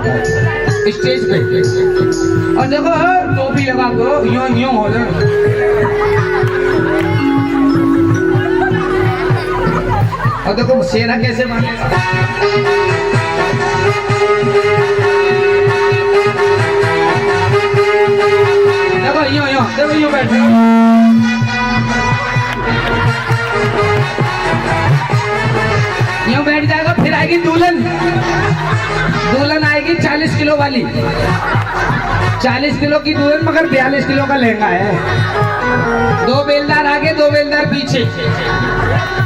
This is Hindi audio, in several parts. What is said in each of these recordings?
जाता है स्टेज पे। और देखो टोपी लगा करो, यूं यूं हो जाए। और देखो सेना कैसे मानेगा। देखो यूं यूं, देखो यूं बैठे। यूं बैठ जाएगा। फिर आएगी दुल्हन। दुल्हन आएगी 40 किलो वाली। 40 किलो की दुल्हन मगर 42 किलो का लहंगा है। 2 बेलदार आगे 2 बेलदार पीछे।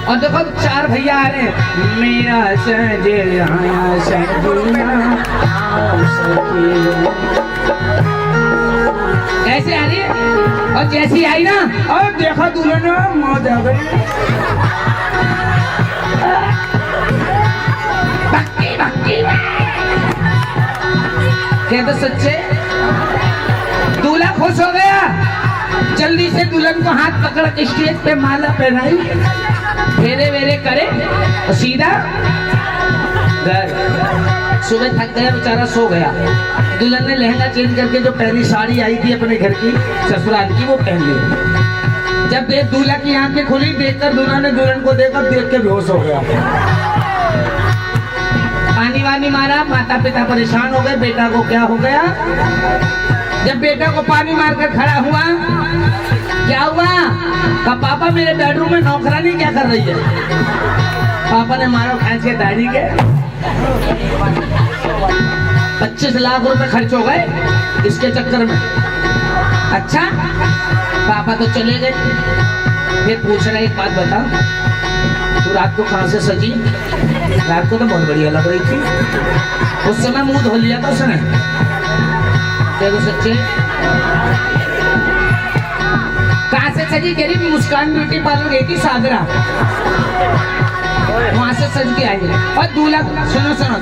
और देखो 4 भैया आ रहे हैं। मेरा सजना कैसे आ रही है। और जैसी आई ना, और देखा दुल्हन मौत आ गई। कहते सच्चे। दूल्हा खुश हो गया, जल्दी से दुल्हन को हाथ पकड़ के स्टेज पे माला पहनाई, फेरे वेरे करे और सीधा घर। सुबह थक गया बेचारा, सो गया। दुल्हन ने लहंगा चेंज करके जो पहली साड़ी आई थी अपने घर की ससुराल की वो पहन ली। जब देख दूल्हा की आंखें खुली, देखकर दूल्हा ने दुल्हन को देखकर देख के बेहोश हो गया। पानी वानी मारा, माता पिता परेशान हो गए। बेटा को क्या हो गया। जब बेटा को पानी मारकर खड़ा हुआ, क्या हुआ। कहा पापा मेरे बेडरूम में नौकरानी क्या कर रही है। पापा ने मारा खींच के दाढ़ी के। 25 लाख रुपए खर्च हो गए इसके चक्कर में। अच्छा पापा तो चले गए। फिर पूछ रहा एक बात बता, तू रात को कहां से सजी। रात को तो बहुत बढ़िया लग रही थी, उस समय मुंह धो लिया था उसने। देखो सच्चे। कहां से सजी। कह रही मुस्कान ब्यूटी पार्लर गई थी सागरा, वहां से सज के आई। और दूल्हा सुनो सुनो,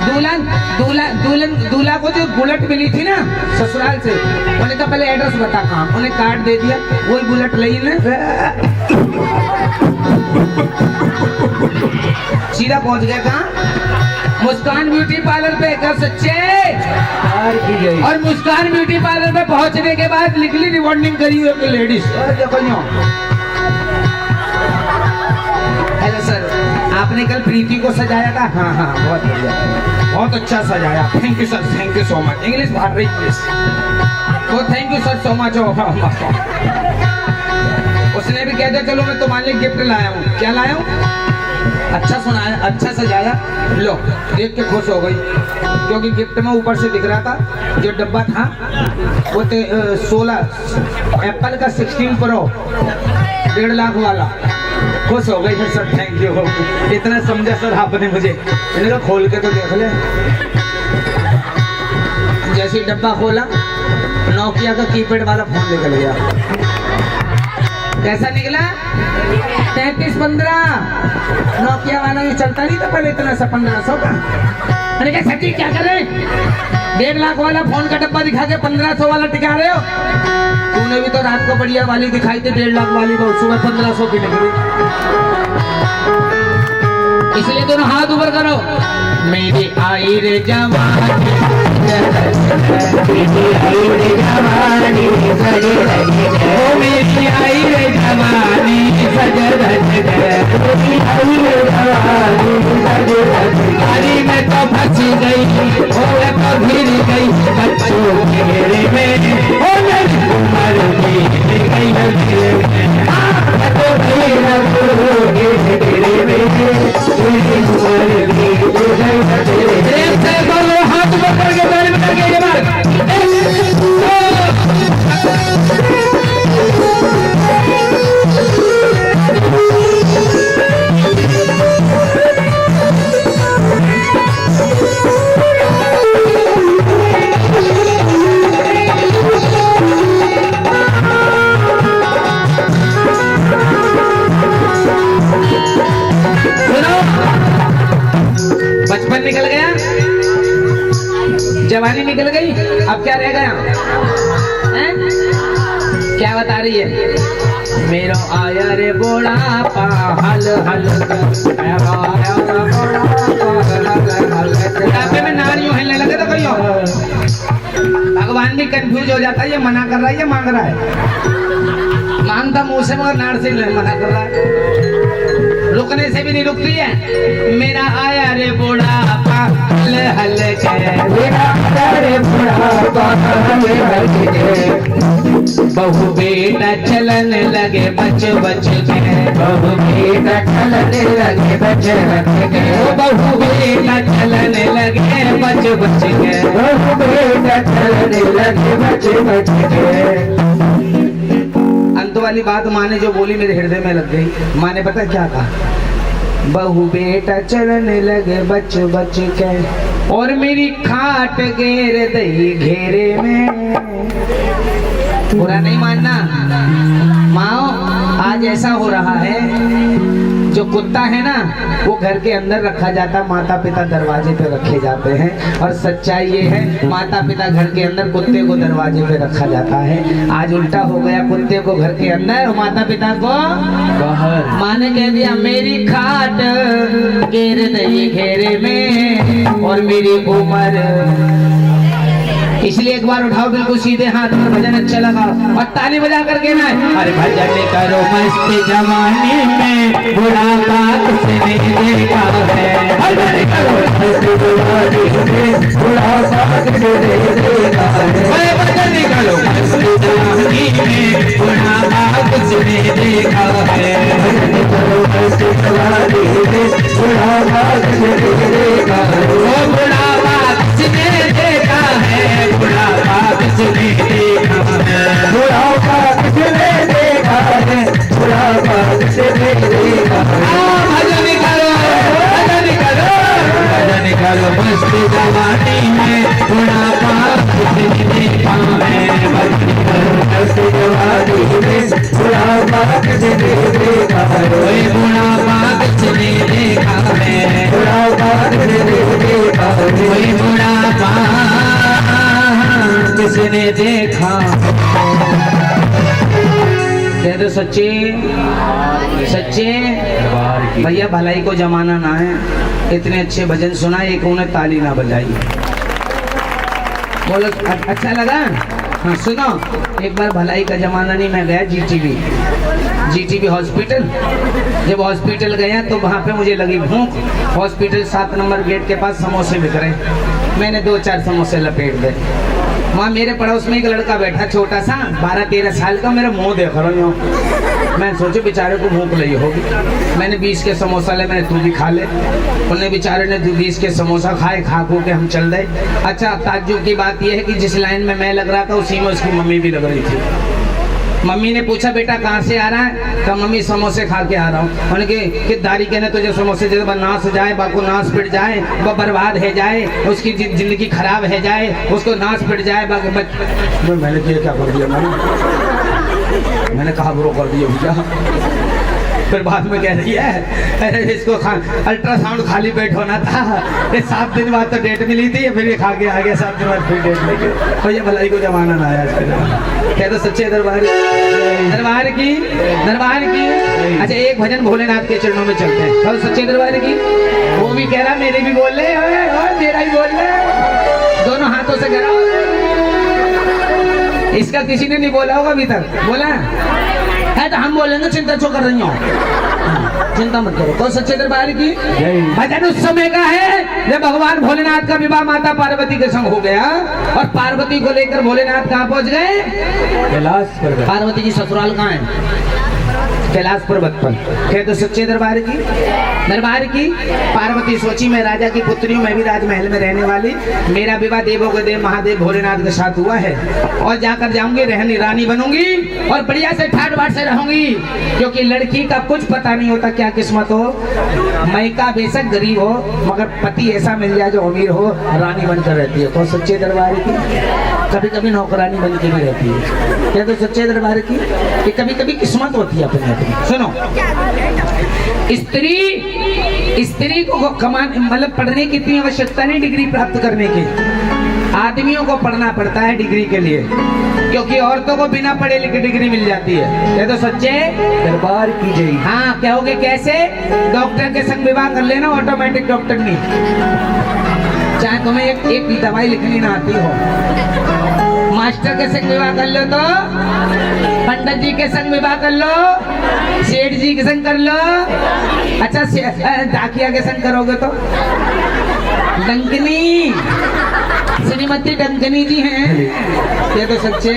दूल्हा को जो बुलेट मिली थी ना ससुराल से, उन्हें कहा पहले एड्रेस बता कहाँ। उन्हें कार्ड दे दिया, वही बुलेट ली ने सीधा पहुंच गया कहाँ। मुस्कान ब्यूटी पार्लर पे। कर सच्चे। और मुस्कान ब्यूटी पार्लर पे पहुंचने के बाद निकली रिबॉन्डिंग करी हुई लेडीज। हेलो सर, आपने कल प्रीति को सजाया था। हाँ हाँ बहुत बढ़िया, बहुत अच्छा सजाया। Thank you sir, thank you so much. English बाहर रही प्लीज। तो thank you sir so much. उसने भी कह दिया चलो मैं तुम्हारे लिए गिफ्ट लाया हूँ। क्या लाया हूँ। अच्छा सुनाया, अच्छा सजाया। लो देख के खुश हो गई, क्योंकि गिफ्ट में ऊपर से दिख रहा था जो डब्बा था वो 16 एप्पल का 16 प्रो 1.5 लाख वाला। खुश हो गई सर, थैंक यू। इतना समझा सर आपने मुझे। मैंने कहा खोल के तो देख ले। जैसे डब्बा खोला, नोकिया का कीपैड वाला फोन निकल गया। कैसा निकला। 3315 नोकिया वाला। ये चलता नहीं था पहले इतना सा 1500 का। मैंने कहा सच्ची क्या करे। 1.5 लाख वाला फोन का डब्बा दिखा के 1500 वाला टिका रहे हो। तूने भी तो रात को बढ़िया वाली दिखाई थी 1.5 लाख वाली, बहुत सुबह 1500 की निकली। इसलिए दोनों हाथ ऊपर करो। मेरी आई रे जवानी, मेरी आई रे जवानी, मेरी आई रे जवानी में तो फंस गई, हो तो गिर गई बच्चों के घेरे में। हो मेरी उम्र बीत गई तो घेरे में। बोलो हाथ पकड़ के पैर में लगे ये बात। बचपन निकल गया, जवानी निकल गई, अब क्या रह गया। क्या बता रही है? मेरो आया रे बुढ़ापा हल हल बुढ़ापे में नारियों हिलने लगे तो कहीं और। भगवान भी कंफ्यूज हो जाता है, ये मना कर रहा है, ये मांग रहा है। मांगता मुंह से मगर नाड़ से मना कर रहा है, रुकने से भी नहीं रुकती है। मेरा आया रे बुढ़ापा हल हल रे बुढ़ापा बहु बेटा चलन लगे बच बच के, बहु बेटा चलन लगे बच बच के, बहु बेटा चलन लगे बच बच के, बहु बेटा चलन लगे बच बच के। अंत वाली बात माँ ने जो बोली मेरे हृदय में लग गई। माँ ने पता क्या कहा? बहु बेटा चलने लगे बच बच के और मेरी खाट घेर दई घेरे में। बुरा नहीं मानना माँ, आज ऐसा हो रहा है, जो कुत्ता है ना वो घर के अंदर रखा जाता, माता पिता दरवाजे पे रखे जाते हैं। और सच्चाई ये है, माता पिता घर के अंदर, कुत्ते को दरवाजे पे रखा जाता है। आज उल्टा हो गया, कुत्ते को घर के अंदर और माता पिता को बाहर। माँ ने कह दिया मेरी खाट घेर दई घेरे में और मेरी उम्र। इसलिए एक बार उठाओ बिल्कुल सीधे हाथ पर, भजन अच्छा लगा और ताली बजा करके ना, अरे भजन करो मस्ती जवानी में बुढ़ापा किसने देखा है, भजन करो मस्ती जवानी में बुढ़ापा किसने देखा है, भजन करो मस्ती जवानी में बुढ़ापा किसने देखा है, भजन करो मस्ती जवानी में बुढ़ापा किसने देखा है, बुढ़ापा किसने देखा है, बुढ़ापा किसने देखा है, बुढ़ापा किसने देखा है, बुढ़ापा किसने देखा है। भजन करो भजन करो भजन करो मस्ती जवानी में बुढ़ापा किसने देखा है, भजन करो मस्ती जवानी में बुढ़ापा किसने देखा है, बुढ़ापा किसने देखा है, बुढ़ापा किसने देखा है, बुढ़ापा किसने देखा। कह दो सच्चे सच्चे भैया, भलाई को जमाना ना है। इतने अच्छे भजन सुना, एक उन्हें ताली ना बजाई। बोलो अच्छा लगा? हाँ सुनो, एक बार भलाई का जमाना नहीं, मैं गया जीटीबी हॉस्पिटल। जब हॉस्पिटल गया तो वहाँ पे मुझे लगी भूख। हॉस्पिटल 7 नंबर गेट के पास समोसे बिक रहे, मैंने 2-4 समोसे लपेट दे। वहाँ मेरे पड़ोस में एक लड़का बैठा, छोटा सा 12-13 साल का, मेरा मुंह देख रहा हूँ। मैं सोचे बेचारे को भूख लगी होगी, मैंने 20 के समोसा ले, मैंने तू भी खा ले। उन्हें बेचारे ने 20 के समोसा खाए, खा के हम चल गए। अच्छा ताज्जुब की बात यह है कि जिस लाइन में मैं लग रहा था उसी में उसकी मम्मी भी लग रही थी। मम्मी ने पूछा बेटा कहाँ से आ रहा है? तो मम्मी समोसे खा के आ रहा हूँ। उनके कि दारी कहने तुझे समोसे जब नाश जाए, बाको नाश पिट जाए, वह बर्बाद है जाए, उसकी जिंदगी खराब है जाए, उसको नाश पिट जाए। मैंने क्या कर दिया? मैंने कहा बुरो कर दिया भैया। फिर बाद में कह रही है अरे इसको अल्ट्रासाउंड खाली पेट होना था, ये 7 दिन बाद तो डेट मिली थी, फिर ये खा के आ गया 7 दिन बाद फिर डेट लेके। तो ये भलाई को जमाना ना आया आजकल। कह दो सच्चे दरबार की। अच्छा एक भजन भोलेनाथ के चरणों में चलते हैं, तो सच्चे दरबार की। वो भी कह रहा मेरे भी बोल ले, मेरा ही बोल ले, दोनों हाथों से करा। इसका किसी ने नहीं बोला होगा अभी तक, बोला है तो हम बोलेंगे, चिंता क्यों कर रही हो? चिंता मत करो। तो सच्चे दरबार की भजन उस समय का है जब भगवान भोलेनाथ का विवाह माता पार्वती के संग हो गया और पार्वती को लेकर भोलेनाथ कहाँ पहुंच गए? कैलाश पर्वत। पार्वती की ससुराल कहाँ है? कैलाश पर्वत पर। कह तो सच्चे दरबार की। पार्वती सोची मैं राजा की पुत्री हूँ, मैं भी राजमहल में रहने वाली, मेरा विवाह देवों के देव महादेव भोलेनाथ के साथ हुआ है और जाकर जाऊंगी, रहनी रानी बनूंगी और बढ़िया से ठाट बाट से रहूंगी, क्योंकि लड़की का कुछ पता नहीं होता क्या किस्मत हो। मैका बेशक गरीब हो मगर पति ऐसा मिल जाए जो अमीर हो, रानी बनकर रहती है। तो सच्चे दरबार की कभी कभी नौकरानी बन के भी रहती है। क्या तो सच्चे दरबार की कि कभी कभी किस्मत होती है अपनी अपनी। सुनो, स्त्री को कमान मतलब पढ़ने की इतनी आवश्यकता नहीं डिग्री प्राप्त करने की। आदमियों को पढ़ना पड़ता है डिग्री के लिए, क्योंकि औरतों को बिना पढ़े लिखे डिग्री मिल जाती है। ये तो सच्चे दरबार की जय। हाँ, कहोगे कैसे? डॉक्टर के संग विवाह कर लेना, ऑटोमेटिक डॉक्टर नहीं, चाहे तुम्हें एक दवाई लिखनी ना आती हो। मास्टर के संग विवाह कर लो तो, पंडित जी के संग विवाह कर लो, सेठ जी के संग कर लो, अच्छा डाकिया के संग करोगे तो डंकनी, श्रीमती डंकनी जी हैं। ये तो सच्चे।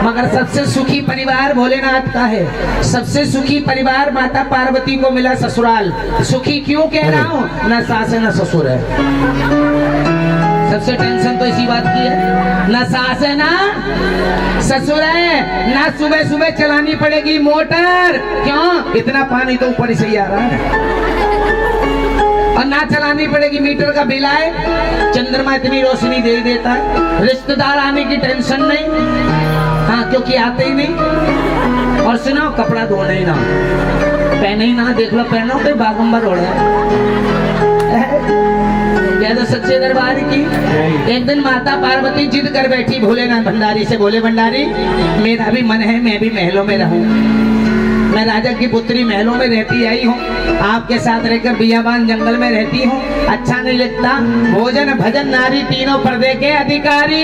मगर सबसे सुखी परिवार भोलेनाथ का है, सबसे सुखी परिवार माता पार्वती को मिला ससुराल। सुखी क्यों कह रहा हूँ? न सास है न ससुर है। सबसे टेंशन तो इसी बात की है, न सास है ना ससुर है, ना सुबह सुबह चलानी पड़ेगी मोटर। क्यों? इतना पानी तो ऊपर से ही आ रहा है, और ना चलानी पड़ेगी, मीटर का बिल आए, चंद्रमा इतनी रोशनी दे देता है। रिश्तेदार आने की टेंशन नहीं, हाँ, क्योंकि आते ही नहीं। और सुनो, कपड़ा धोना ही ना, पहने ही ना, देख लो पहनो कोई बागंबर हो रहा है। तो सच्चे दरबार की। एक दिन माता पार्वती जिद कर बैठी भोलेनाथ भंडारी से, बोले भंडारी मेरा भी मन है मैं भी महलों में रहूं, मैं राजा की पुत्री महलों में रहती आई हूँ, आपके साथ रहकर बियाबान जंगल में रहती हूँ, अच्छा नहीं लगता। भोजन भजन नारी तीनों पर्दे के अधिकारी।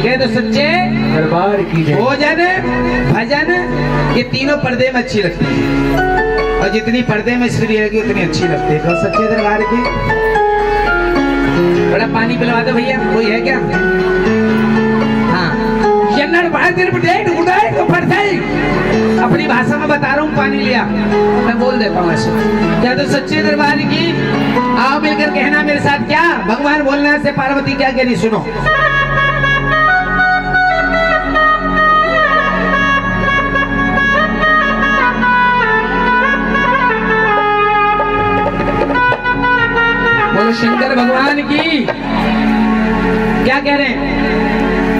ये तो सच्चे दरबार की जय। भोजन भजन ये तीनों पर्दे में अच्छी लगती है, और जितनी पर्दे में स्त्री रहेगी उतनी अच्छी लगती है। तो सच्चे दरबार की। बड़ा पानी पिलवा दो भैया, कोई है क्या? हाँ, अपनी भाषा में बता रहा हूँ, पानी लिया मैं बोल देता हूँ ऐसे। क्या तो सच्चे दरबार की। आओ मिलकर कहना मेरे साथ, क्या भगवान भोलेनाथ से पार्वती क्या कह रही, सुनो। बोलो शंकर भगवान की। क्या कह रहे हैं?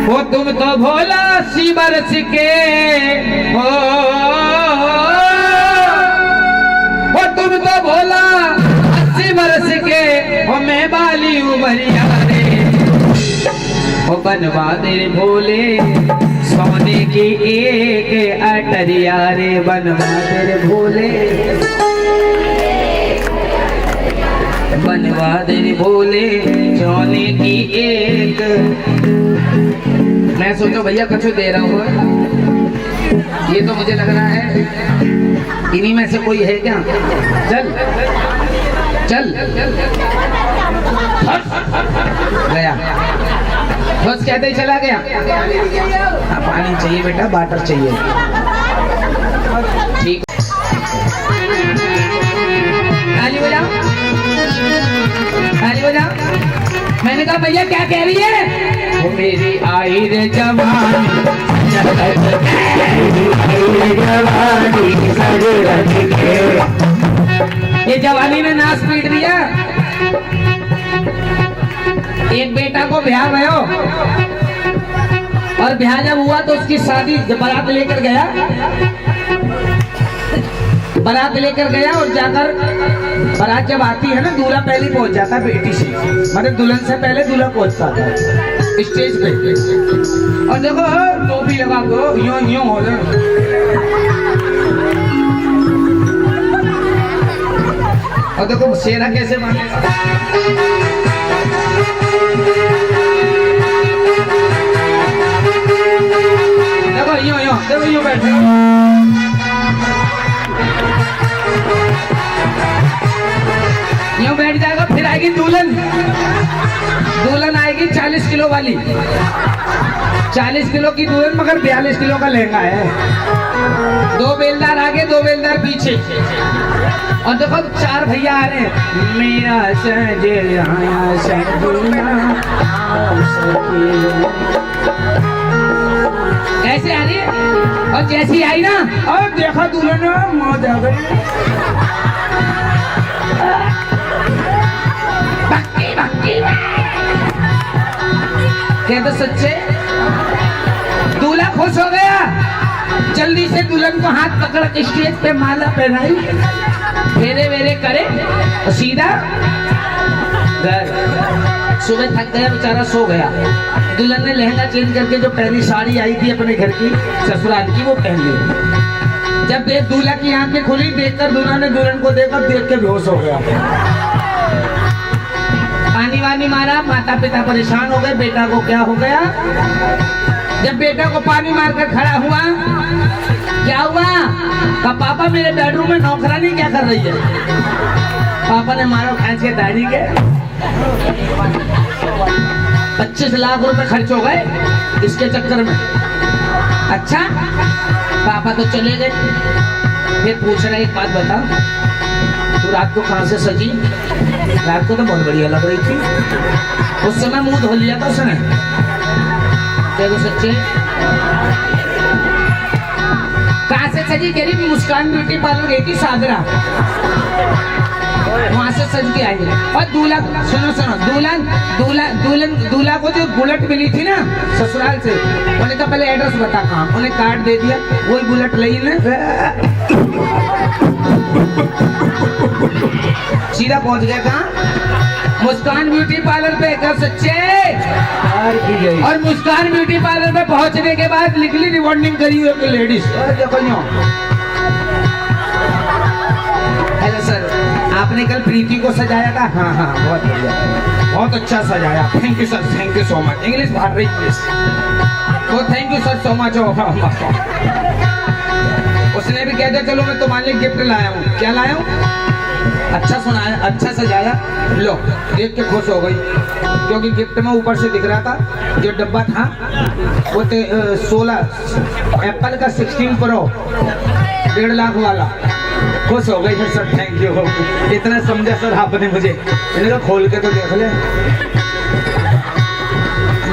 वो तुम तो भोला सी बरस के हो, वो तुम तो भोला 80 बरस के हो, मैं बाली उमरिया रे, वो बनवा दे भोले सोने की एक अटरिया रे, बनवा दे भोले, बनवा दे भोले सोने की एक। मैं सोचो भैया कछु दे रहा हूँ, ये तो मुझे लग रहा है इन्हीं में से कोई है क्या? चल चल गया, बस कहते ही चला गया। हाँ, पानी चाहिए बेटा, वाटर चाहिए, ठीक। ताली बजाओ, ताली बजाओ। मैंने कहा भैया क्या कह रही है? वो मेरी आई रे जवानी, ये जवानी ने नाश पीट दिया। एक बेटा को ब्याह भयो, और ब्याह जब हुआ तो उसकी शादी, बारात लेकर गया, बारात लेकर गया, और जाकर बारात जब आती है ना, दूल्हा पहले पहुंच जाता है बेटी से, मतलब दुल्हन से पहले दूल्हा पहुंचता था स्टेज पे। और देखो टोपी लगा दो, यूं यूं हो जाए, और देखो सेना कैसे मानेगा। देखो यूं यूं, देखो यूं बैठे, यूं बैठ जाएगा। फिर आएगी दुल्हन, दुल्हन आएगी 40 किलो वाली, 40 किलो की दुल्हन, मगर 42 किलो का लहंगा है। 2 बेलदार आगे, 2 बेलदार पीछे, और देखो 4 भैया आ रहे हैं। मेरा सजना कैसे आ रही है? और जैसी आई ना, और देखा दुल्हन मौत आ गई। क्या तो सच्चे दूल्हा खुश हो गया, जल्दी से दुल्हन को हाथ पकड़ के स्टेज पे माला पहनाई, फेरे वेरे करे और सीधा घर। सुबह थक गया बेचारा, सो गया। दुल्हन ने लहंगा चेंज करके जो पहली साड़ी आई थी अपने घर की ससुराल की वो पहन ली। जब देख दूल्हा की आंखें खुली, देखकर दूल्हा ने दुल्हन को देखकर देख के बेहोश हो गया। पानी वानी मारा, माता पिता परेशान हो गए, बेटा को क्या हो गया। जब बेटा को पानी मारकर खड़ा हुआ, क्या हुआ? कहा पापा मेरे बेडरूम में नौकरानी क्या कर रही है। पापा ने मारा खींच के दाढ़ी के। 25 लाख रुपए खर्च हो गए इसके चक्कर में। अच्छा, पापा तो चले गए। फिर पूछ रहा एक बात बता, तू रात को कहां से सजी? रात को तो बहुत बढ़िया लग रही थी, उस समय मुंह धो लिया था उसने। देखो सच्चे, कहां से सजी? कह रही मुस्कान ब्यूटी पार्लर गई थी सागरा, वहां से सज के आई। और दूल्हा, सुनो सुनो, दूल्हा को जो बुलेट मिली थी ना ससुराल से, उन्हें कहा पहले एड्रेस बता कहाँ। उन्हें कार्ड दे दिया, वही बुलेट ली ना, सीधा पहुंच गया कहाँ? मुस्कान ब्यूटी पार्लर पे। कर सच्चे, और मुस्कान ब्यूटी पार्लर पे पहुंचने के बाद निकली रिबॉन्डिंग करी हुई लेडीज। हेलो सर, आपने कल प्रीति को सजाया था? हाँ हाँ, बहुत बढ़िया, बहुत अच्छा सजाया, thank you sir, thank you so much. English बाहर रही प्लीज। तो thank you sir so much. उसने भी कह दिया चलो मैं तुम्हारे लिए गिफ्ट लाया हूँ। क्या लाया हूँ? अच्छा सुनाया, अच्छा सजाया, लो। देख के खुश हो गई, क्योंकि गिफ्ट में ऊपर से दिख रहा था जो डब्बा था वो 16 एप्पल का 16 प्रो 1.5 लाख वाला। खुश हो गई सर, थैंक यू, इतना समझा सर आपने मुझे। मैंने कहा खोल के तो देख ले।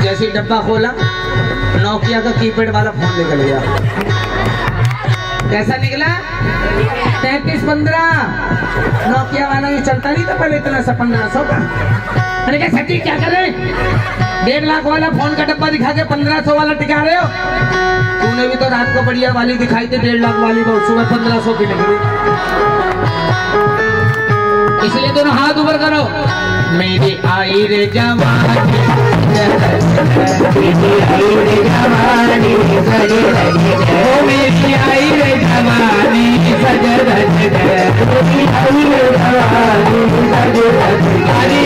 जैसे ही डब्बा खोला, नोकिया का कीपैड वाला फोन निकल गया। कैसा निकला? 3315 नोकिया वाला। ये चलता नहीं था पहले इतना सा 1500 का। मैंने कहा सच्ची क्या कर रहे? 1.5 लाख वाला फोन का डब्बा दिखा के 1500 वाला टिका रहे हो? तूने भी तो रात को बढ़िया वाली दिखाई थी 1.5 लाख वाली, बहुत सुबह 1500 की निकली। इसलिए दोनों हाथ ऊपर करो। मेरी आई रे जवानी, मेरी आई रे जवानी, मेरी आई रे जवानी,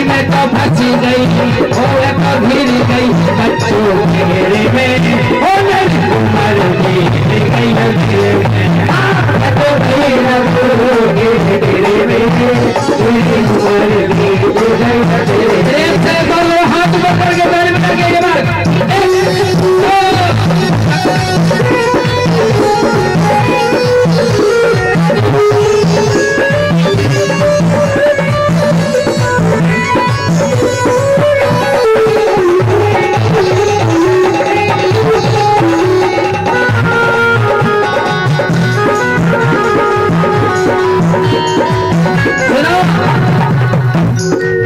में तो फंस गई, हो तो गिर गई बच्चों के घेरे में, हो मेरी उम्र बीत गई घेरे में, तो घेरे में, मेरी उम्र बीत गई। एक से बोलो हाथ पकड़ के पैर में लगे ये बात।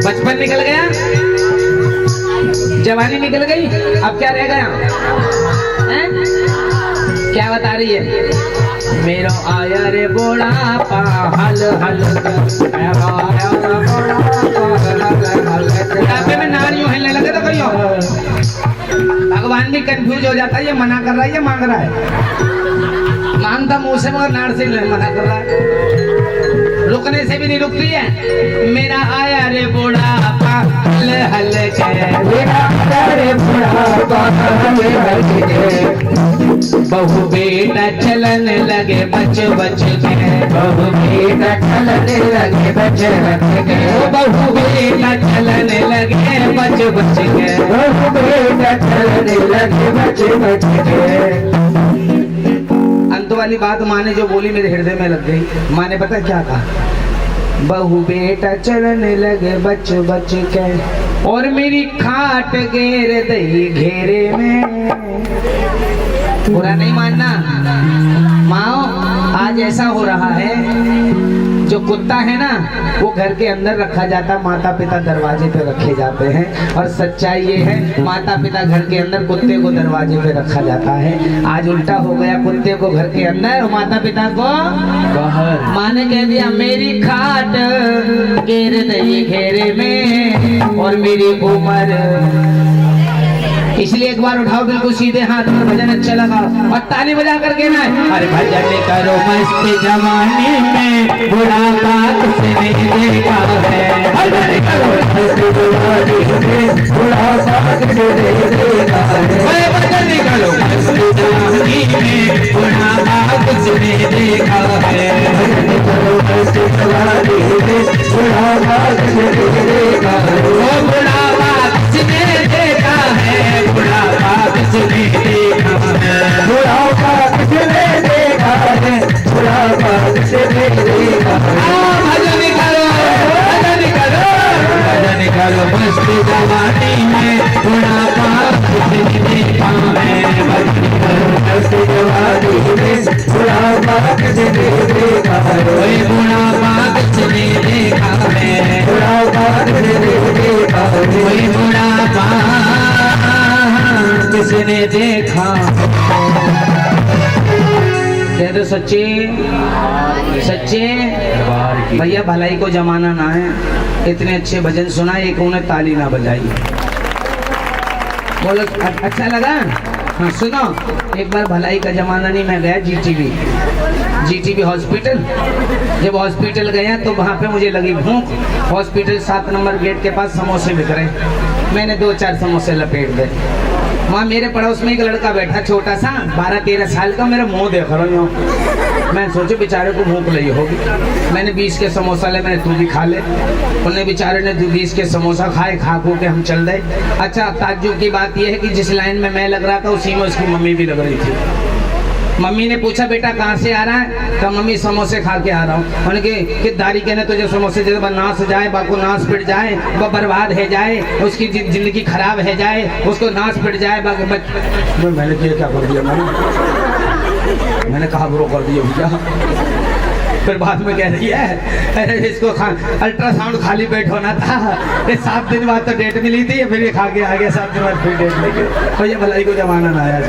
बचपन निकल गया, जवानी निकल गई, अब क्या रह गया? क्या बता रही है? मेरो आया रे बुढ़ापा, हल हल बुढ़ापे में नार यूं हिलने लगे तो कहीं भगवान भी कंफ्यूज हो जाता है, ये मना कर रहा है, ये मांग रहा है। मांगता मुंह से मगर नार से मना कर रहा है, रुकने से भी नहीं रुकती है। मेरा आया रे बुढ़ापा, हल हल मेरा आया रे बुढ़ापा, हल हल बहु बेटा चलन लगे बच बच के, बहु बेटा चलन लगे बच बच के, बहु बेटा चलन लगे बच बच के, बहु बेटा चलन लगे बच बच के। अंत वाली बात माँ ने जो बोली मेरे हृदय में लग गई। माँ ने पता क्या कहा? बहु बेटा चलने लगे बच बच के, और मेरी खाट घेर दई घेरे में। बुरा नहीं मानना माओ, आज ऐसा हो रहा है जो कुत्ता है ना वो घर के अंदर रखा जाता, माता पिता दरवाजे पे रखे जाते हैं। और सच्चाई ये है माता पिता घर के अंदर, कुत्ते को दरवाजे पे रखा जाता है। आज उल्टा हो गया, कुत्ते को घर के अंदर और माता पिता को बाहर। माँ ने कह दिया मेरी खाट घेर दही घेरे में और मेरी उम्र। इसलिए एक बार उठाओ बिल्कुल सीधे हाथ पर, भजन अच्छा लगा और ताली बजा करके ना, अरे भजन करो मस्ती जवानी में बुढ़ापा किसने देखा है। भजन करो मस्ती जवानी में बुढ़ापा किसने देखा है। भजन करो मस्ती जवानी में बुढ़ापा किसने देखा है। भजन करो मस्ती जवानी में बुढ़ापा किसने देखा है। ओ बुढ़ापा किसने देखा है, बुढ़ापा किसने देखा है। बुढ़ापा किसने देखा है, बुढ़ापा किसने देखा है। भजन करो, भजन करो, भजन करो मस्ती जवानी में बुढ़ापा किसने देखा है। भजन करो मस्ती जवानी में बुढ़ापा किसने देखा है। बुढ़ापा किसने देखा है, बुढ़ापा किसने देखा है। बुढ़ापा किसने देखा। कह दो सच्चे सच्चे भैया, भलाई को जमाना ना है। इतने अच्छे भजन सुना, एक उन्हें ताली ना बजाई। बोलो अच्छा लगा। हाँ सुनो, एक बार भलाई का जमाना नहीं, मैं गया जीटीबी हॉस्पिटल। जब हॉस्पिटल गया तो वहाँ पे मुझे लगी भूख। हॉस्पिटल 7 नंबर गेट के पास समोसे बिक रहे, मैंने 2-4 समोसे लपेट दे। वहाँ मेरे पड़ोस में एक लड़का बैठा, छोटा सा 12-13 साल का, मेरा मुंह देख रहा हूँ। मैं सोचे बेचारे को भूख लगी होगी, मैंने 20 के समोसा ले, मैंने तू भी खा ले। उन्हें बेचारे ने 20 के समोसा खाए, खा के हम चल गए। अच्छा ताज्जुब की बात यह है कि जिस लाइन में मैं लग रहा था उसी में उसकी मम्मी भी लग रही थी। मम्मी ने पूछा बेटा कहाँ से आ रहा है, तो मम्मी समोसे खा के आ रहा हूँ। उनके कि दारी कहने तुझे समोसे दे, नाश जाए, बाको नाश पिट जाए, वह बर्बाद है जाए, उसकी जिंदगी खराब है जाए, उसको नाश पिट जाए। मैंने क्या कर दिया, मैंने कहा ब्रो कर दिया भैया। फिर बाद में कह रही है अरे इसको अल्ट्रासाउंड खाली पेट होना था, 7 दिन बाद तो डेट मिली थी, फिर ये खा के आ गया 7 दिन बाद फिर डेट लेके। तो ये भलाई को जमाना ना आया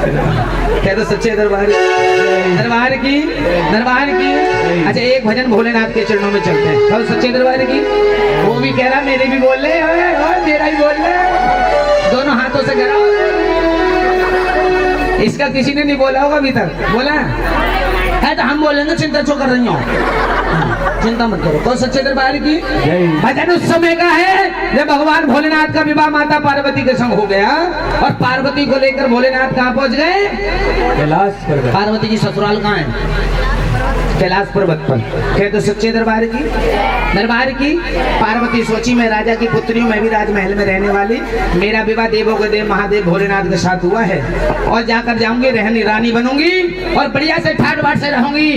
कह दो सच्चे दरबार की। अच्छा एक भजन भोलेनाथ के चरणों में चलते हैं, तो सच्चे दरबार की। वो भी कह रहा मेरे भी बोल ले, मेरा ही बोल ले, दोनों हाथों से करो। इसका किसी ने नहीं बोला होगा अभी तक, बोला है तो हम बोलेंगे, चिंता क्यों कर रही हो, चिंता मत करो। तो सच्चे दरबार की भजन उस समय का है जब भगवान भोलेनाथ का विवाह माता पार्वती के संग हो गया और पार्वती को लेकर भोलेनाथ कहाँ पहुंच गए, कैलाश पर्वत। पार्वती की ससुराल कहाँ है, कैलाश पर्वत पर। कह तो सच्चे दरबार की। पार्वती सोची मैं राजा की पुत्री हूँ, मैं भी राजमहल में रहने वाली, मेरा विवाह देवों के देव महादेव भोलेनाथ के साथ हुआ है और जाकर जाऊंगी, रहनी रानी बनूंगी और बढ़िया से ठाट बाट से रहूंगी,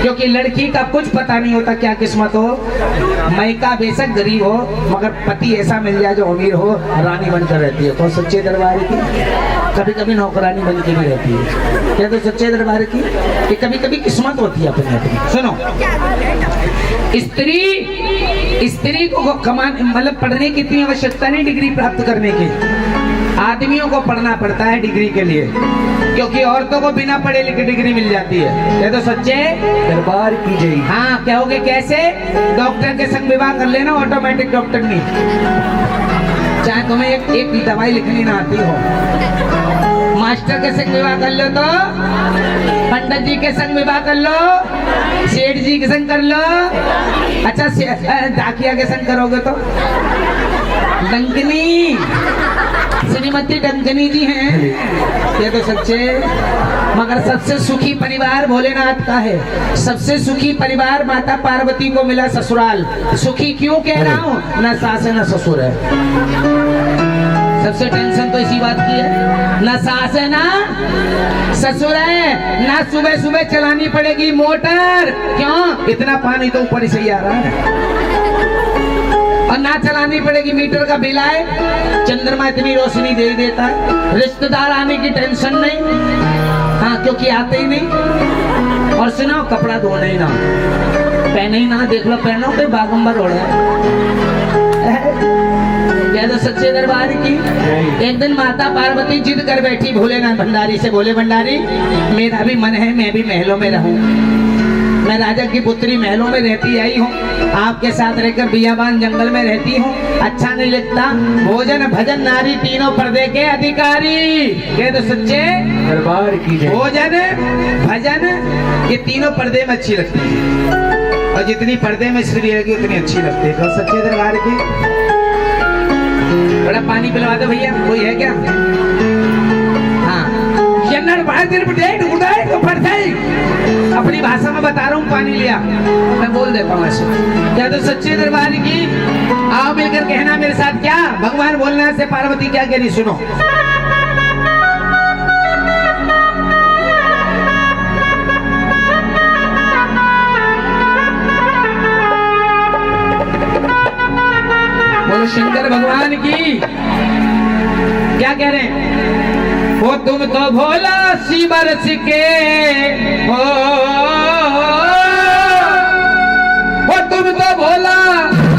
क्योंकि लड़की का कुछ पता नहीं होता क्या किस्मत हो। मैका बेशक गरीब हो मगर पति ऐसा मिल जाए जो अमीर हो, रानी बनकर रहती है। तो सच्चे दरबार की कभी कभी नौकरानी बन के भी रहती है। क्या तो सच्चे दरबार की कि कभी कभी किस्मत होती है अपनी अपनी। सुनो, स्त्री को कमाने मतलब पढ़ने की इतनी आवश्यकता नहीं डिग्री प्राप्त करने की, आदमियों को पढ़ना पड़ता है डिग्री के लिए, क्योंकि औरतों को बिना पढ़े लिखे डिग्री मिल जाती है। ये तो सच्चे दरबार की जय। हाँ कहोगे कैसे, डॉक्टर के संग विवाह कर लेना, ऑटोमेटिक डॉक्टर नहीं, चाहे तुम्हें एक दवाई लिखनी ना आती हो। मास्टर के संग विवाह कर लो तो, पंडित जी के संग विवाह कर लो, सेठ जी के संग कर लो, अच्छा डाकिया के संग करोगे तो डंकनी, श्रीमती डंकनी जी हैं। ये तो सच्चे, मगर सबसे सुखी परिवार भोलेनाथ का है, सबसे सुखी परिवार माता पार्वती को मिला ससुराल। सुखी क्यों कह रहा हूँ, न सास है न ससुर है। सबसे टेंशन तो इसी बात की है, न सास है ना ससुर है, ना सुबह सुबह चलानी पड़ेगी मोटर, क्यों, इतना पानी तो ऊपर से ही आ रहा है, और ना चलानी पड़ेगी मीटर का बिल आए, चंद्रमा इतनी रोशनी दे देता है, रिश्तेदार आने की टेंशन नहीं, हाँ क्योंकि आते ही नहीं। और सुनो, कपड़ा धोना ही ना, पहने ही ना, देख लो पहनो पे बागंबर हो रहा है। कह दो सच्चे दरबार की। एक दिन माता पार्वती जिद कर बैठी भोलेनाथ भंडारी से, बोले भंडारी मेरा भी मन है मैं भी महलों में रहूं, मैं राजा की पुत्री महलों में रहती आई हूँ, आपके साथ रहकर बियाबान जंगल में रहती हूँ, अच्छा नहीं लगता। भोजन भजन नारी तीनों पर्दे के अधिकारी। कह दो सच्चे दरबार की जय। भोजन भजन ये तीनों पर्दे में अच्छी लगती है, और जितनी पर्दे में स्त्री रहेगी उतनी अच्छी लगती है। तो सच्चे दरबार की। बड़ा पानी पिलवा दो भैया, कोई है क्या? हाँ अपनी भाषा में बता रहा हूँ, पानी लिया मैं बोल देता हूँ ऐसे। क्या तो सच्चे दरबार की। आओ मिलकर कहना मेरे साथ, क्या भगवान बोलना से पार्वती क्या कह रही सुनो। बोलो शंकर भगवान की। क्या कह रहे हैं? वो तुम तो भोला सी बरस के हो, वो तुम तो भोला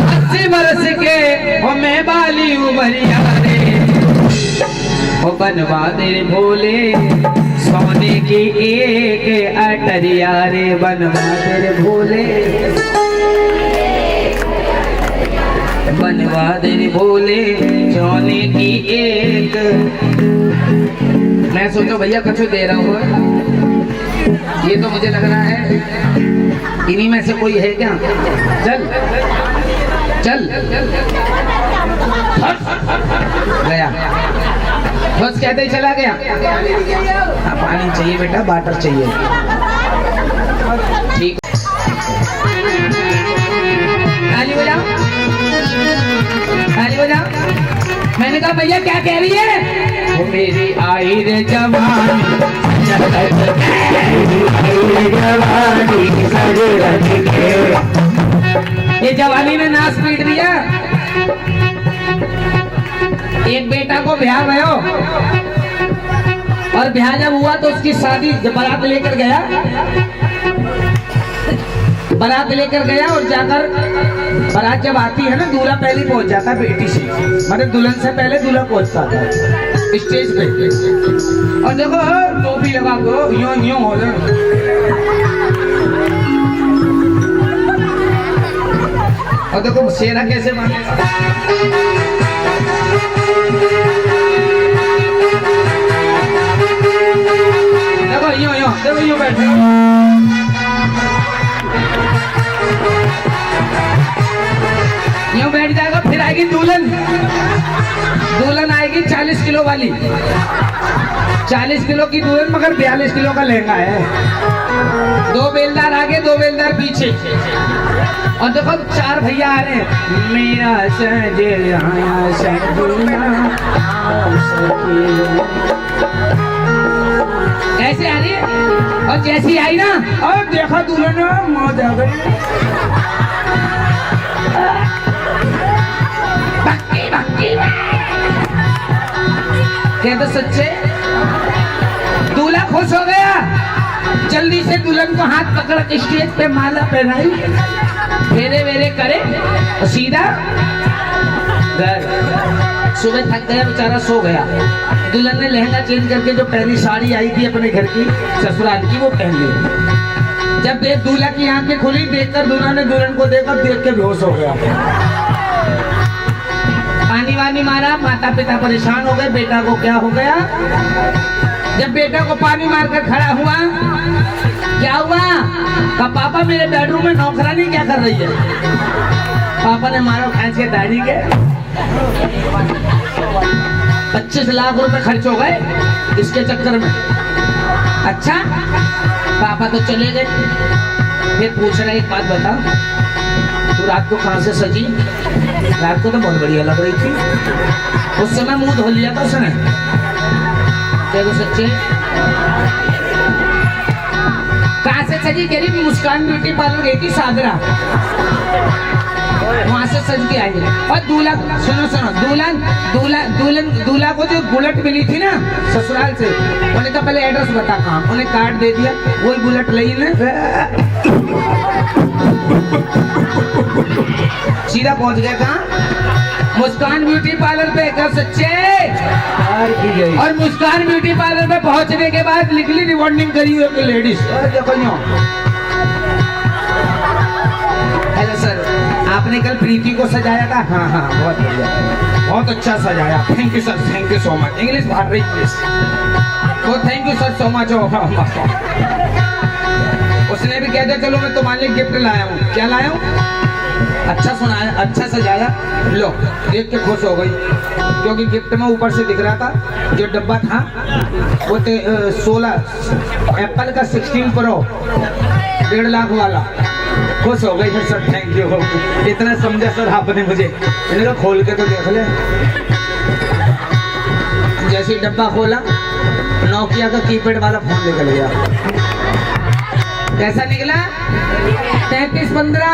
80 बरस के हो, मैं बाली उमरिया रे, वो बनवा दे भोले सोने की एक अटरिया रे, बनवा दे भोले, बनवा दे भोले सोने की एक। मैं सोचो भैया कछु दे रहा हूँ, ये तो मुझे लग रहा है इन्हीं में से कोई है क्या? चल चल गया, बस कहते ही चला गया। हाँ, पानी चाहिए बेटा, वाटर चाहिए। ठीक, ताली बजाओ, ताली बजाओ। मैंने कहा भैया क्या कह रही है? वो मेरी आई रे जवानी, ये जवानी ने नाश पीट दिया। एक बेटा को ब्याह भयो, और ब्याह जब हुआ तो उसकी शादी, जब बारात लेकर गया, बारात लेकर गया और जाकर बारात जब आती है ना, दूल्हा पहले पहुंच जाता है बेटी से, मतलब दुल्हन से पहले दूल्हा पहुंचता था स्टेज पे। और देखो टोपी लगा दो, यूं यूं हो जाए। और देखो सेना कैसे मानेगा। देखो यूं यूं, देखो यूं बैठे, यूं बैठ जाएगा। फिर आएगी दुल्हन, दुल्हन आएगी 40 किलो वाली, 40 किलो की दुल्हन, मगर 42 किलो का लहंगा है। 2 बेलदार आगे 2 बेलदार पीछे, और देखो 4 भैया आ रहे हैं। मेरा सजना ऐसे आ रही है। और जैसी आई ना, और देखा दुल्हन मौत आ गई। कहते सच्चे दूल्हा खुश हो गया, जल्दी से दुल्हन को हाथ पकड़ के स्टेज पे माला पहनाई, फेरे वेरे करे और सीधा घर। सुबह थक गया बेचारा, सो गया। दुल्हन ने लहंगा चेंज करके जो पहली साड़ी आई थी अपने घर की ससुराल की, वो पहन ली। जब देख दूल्हा की आंखें खुली, देखकर दूल्हा ने दुल्हन को देखकर देख के बेहोश हो गया। पानी वानी मारा, माता पिता परेशान हो गए, बेटा को क्या हो गया। जब बेटा को पानी मारकर खड़ा हुआ, क्या हुआ? कहा पापा मेरे बेडरूम में नौकरानी क्या कर रही है? पापा ने मारा खींच के दाढ़ी के। 25 लाख रुपए खर्च हो गए इसके चक्कर में। अच्छा, पापा तो चले गए। फिर पूछ रहा एक बात बता, तू रात को कहाँ से सजी? रात को तो बहुत बढ़िया लग रही थी, उस समय मुंह धो लिया था उसने। देखो सच्चे, कहाँ से सजी? कह रही मुस्कान ब्यूटी पार्लर गई थी सागरा। वहाँ से सज के आएंगे। और दूल्हा, सुनो सुनो, दूल्हा को जो बुलेट मिली थी ना ससुराल से, उन्हें कहा पहले एड्रेस बता कहाँ, उन्हें कार्ड दे दिया, वही बुलेट ली ना, सीधा पहुंच गया कहाँ, मुस्कान ब्यूटी पार्लर पे। क्या सच्चे? दरबार की जय। और मुस्कान ब्यूटी पार्लर पे पहुंचने के बाद निकली रिबॉन्डिंग करी हुई एक लेडीज। हेलो सर, आपने कल प्रीति को सजाया था? हाँ हाँ, बहुत बढ़िया, बहुत अच्छा सजाया, thank you sir, thank you so much. English बाहर रही इंग्लिश, तो thank you sir so much. उसने भी कह दिया चलो मैं तुम्हारे लिए गिफ्ट लाया हूँ। क्या लाया हूँ? अच्छा सुनाया, अच्छा सजाया, लो देख के खुश हो गई, क्योंकि गिफ्ट में ऊपर से दिख रहा था जो डब्बा था वो 16 एप्पल का 16 प्रो 1.5 लाख वाला। खुश हो गई सर, थैंक यू, इतना समझा सर आपने मुझे। मैंने कहा खोल के तो देख ले। जैसे ही डब्बा खोला, नोकिया का कीपैड वाला फोन निकल गया। कैसा निकला? 3315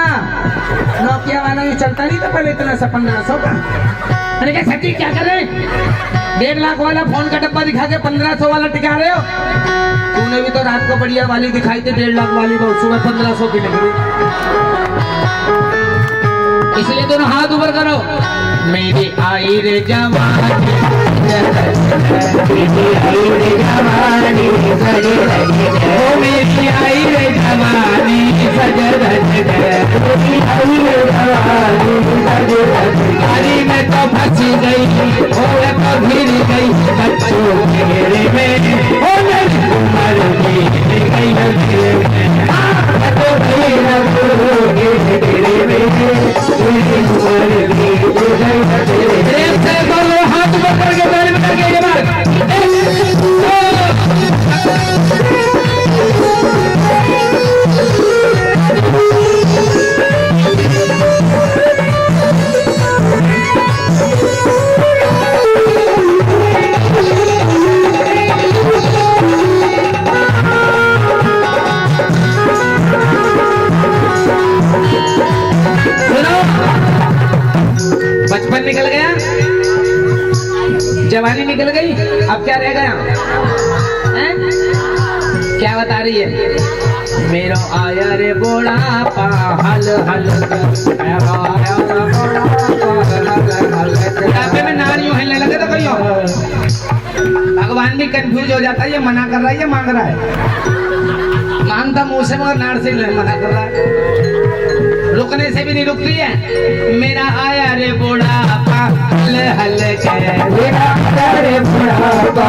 नोकिया वाला, ये चलता नहीं था पहले इतना सा 1500 का। मैंने कहा सच्ची क्या कर रहे? 1.5 लाख वाला फोन का डब्बा दिखा के 1500 वाला टिका रहे हो? तूने भी तो रात को बढ़िया वाली दिखाई थी 1.5 लाख वाली, बहुत सुबह 1500 की निकली। इसलिए दोनों हाथ ऊपर करो। मेरी आई रे जवानी, मेरी आई रे जवानी, मेरी आई रे जवानी, गाड़ी में तो फंस गई, हो तो गिर गई, बच्चों के घेरे में, हो मेरी उम्र बीत गई घेरे में, तो घेरे में, मेरी उम्र बीत गई। प्रेम से बोलो, हाथ पकड़ के पैर में करके ये बात। बचपन निकल गया, जवानी निकल गई, अब क्या रह गया? क्या बता रही है? मेरो आया रे बुढ़ापा, हल हल बुढ़ापे में नारियों हिलने लगे तो कहीं भगवान भी कंफ्यूज हो जाता है, ये मना कर रहा है, ये मांग रहा है। मांगता मुंह से मगर नाड़ से मना कर रहा है, रुकने से भी नहीं रुकती है। मेरा आया रे बुढ़ापा, हल हल रे बुढ़ापा,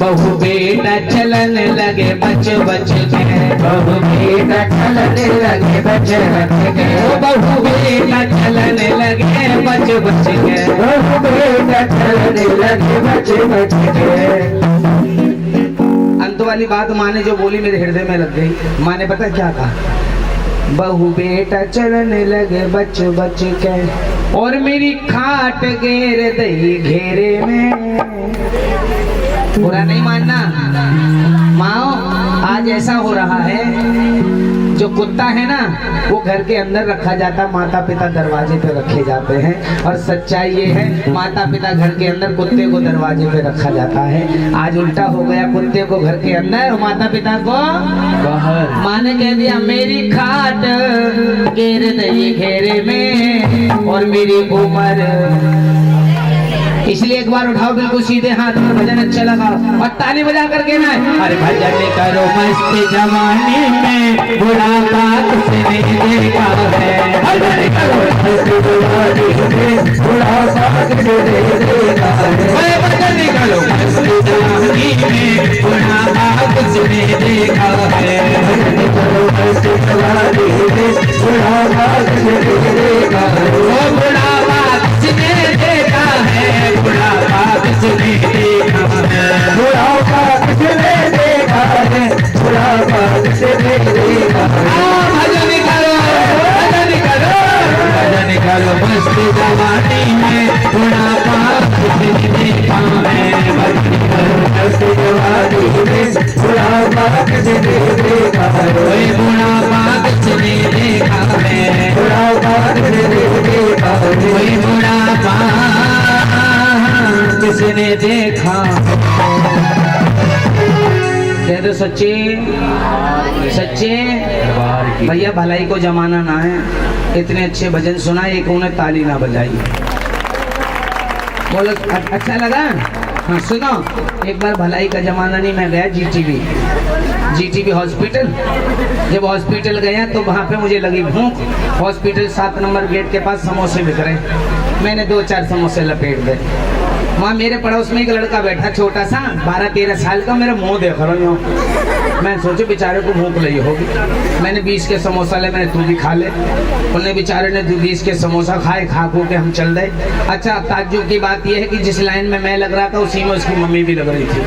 बहु बेटा चलन लगे बच बच के, बहु बेटा चलन लगे बच बच के, बहु बेटा चलन लगे बच बच के, बहु बेटा चलन लगे बच बच के। अंत वाली बात माँ ने जो बोली मेरे हृदय में लग गई। माँ ने पता क्या कहा? बहु बेटा चलने लगे बच बच के, और मेरी खाट घेर दई घेरे में। बुरा नहीं मानना माँ, आज ऐसा हो रहा है, जो कुत्ता है ना वो घर के अंदर रखा जाता, माता पिता दरवाजे पे रखे जाते हैं, और सच्चाई ये है माता पिता घर के अंदर, कुत्ते को दरवाजे पे रखा जाता है। आज उल्टा हो गया, कुत्ते को घर के अंदर और माता पिता को बाहर। माँ ने कह दिया मेरी खाट घेर दई घेरे में, और मेरी उम्र। इसलिए एक बार उठाओ बिल्कुल सीधे हाथ में, भजन अच्छा लगा और ताली बजा करके ना, अरे भजन करो मस्ती जवानी में, बुढ़ापा किसने देखा है, भजन करो मस्ती जवानी में, बुढ़ापा किसने देखा है, भजन करो मस्ती जवानी में, बुढ़ापा किसने देखा है, भजन करो मस्ती जवानी में, बुढ़ापा किसने देखा है, बुढ़ापा किसने देखा है, बुढ़ापा किसने देखा है, बुढ़ापा किसने देखा है, बुढ़ापा किसने देखा है। भजन करो, भजन करो, भजन करो मस्ती जवानी में, बुढ़ापा किसने देखा जिसने देखा। कह दो सच्चे सच्चे भैया, भलाई को जमाना ना है। इतने अच्छे भजन सुना, एक उन्हें ताली ना बजाई। बोलो अच्छा लगा? हाँ सुनो, एक बार भलाई का जमाना नहीं, मैं गया जीटीबी हॉस्पिटल। जब हॉस्पिटल गया तो वहाँ पे मुझे लगी भूख। हॉस्पिटल 7 नंबर गेट के पास समोसे बिक रहे। मैंने 2-4 समोसे लपेट दे। वहाँ मेरे पड़ोस में एक लड़का बैठा, छोटा सा 12-13 साल का, मेरा मुंह देख रहा हूँ। मैं सोचे बेचारे को भूख लगी होगी। मैंने 20 के समोसा ले, मैंने तू भी खा ले। उन्हें बेचारे ने 20 के समोसा खाए, खा के हम चल गए। अच्छा, ताज्जुब की बात यह है कि जिस लाइन में मैं लग रहा था उसी में उसकी मम्मी भी लग रही थी।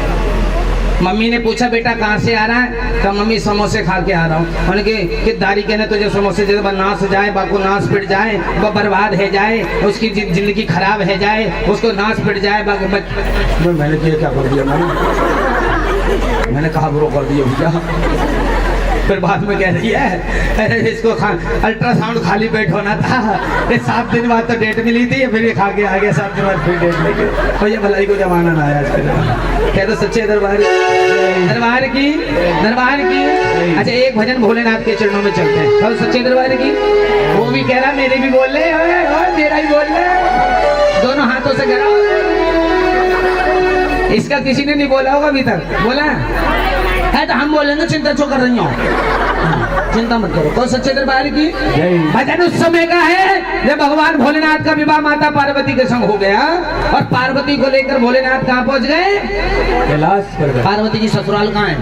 मम्मी ने पूछा बेटा कहाँ से आ रहा है? तो मम्मी समोसे खा के आ रहा हूँ। उन्होंने कि दारी कहने तुझे समोसे दे, नाश जाए, बाको नाश पिट जाए, वह बर्बाद है जाए, उसकी जिंदगी खराब है जाए, उसको नाश पिट जाए। मैंने क्या कर दिया? मैंने कहा ब्रो कर दिया भैया। फिर बाद में कह रही है इसको अल्ट्रासाउंड खाली पेट होना था, 7 दिन बाद तो डेट मिली थी, फिर ये खा के आ गया 7 दिन बाद फिर डेट लेके। भैया भलाई को जमाना ना आया आजकल। कह दो सच्चे दरबार की। अच्छा, एक भजन भोलेनाथ के चरणों में चलते हैं। और सच्चे दरबार की, वो भी कह रहा मेरे भी बोल ले, मेरा ही बोल ले, दोनों हाथों से करो। इसका किसी ने नहीं बोला होगा अभी तक। बोला है तो हम बोलेंगे, चिंता क्यों कर रही हो? चिंता मत करो। तो सच्चे दरबार की भजन उस समय का है जब भगवान भोलेनाथ का विवाह माता पार्वती के संग हो गया और पार्वती को लेकर भोलेनाथ कहाँ पहुंच गए? कैलाश पर्वत। पार्वती की ससुराल कहाँ है?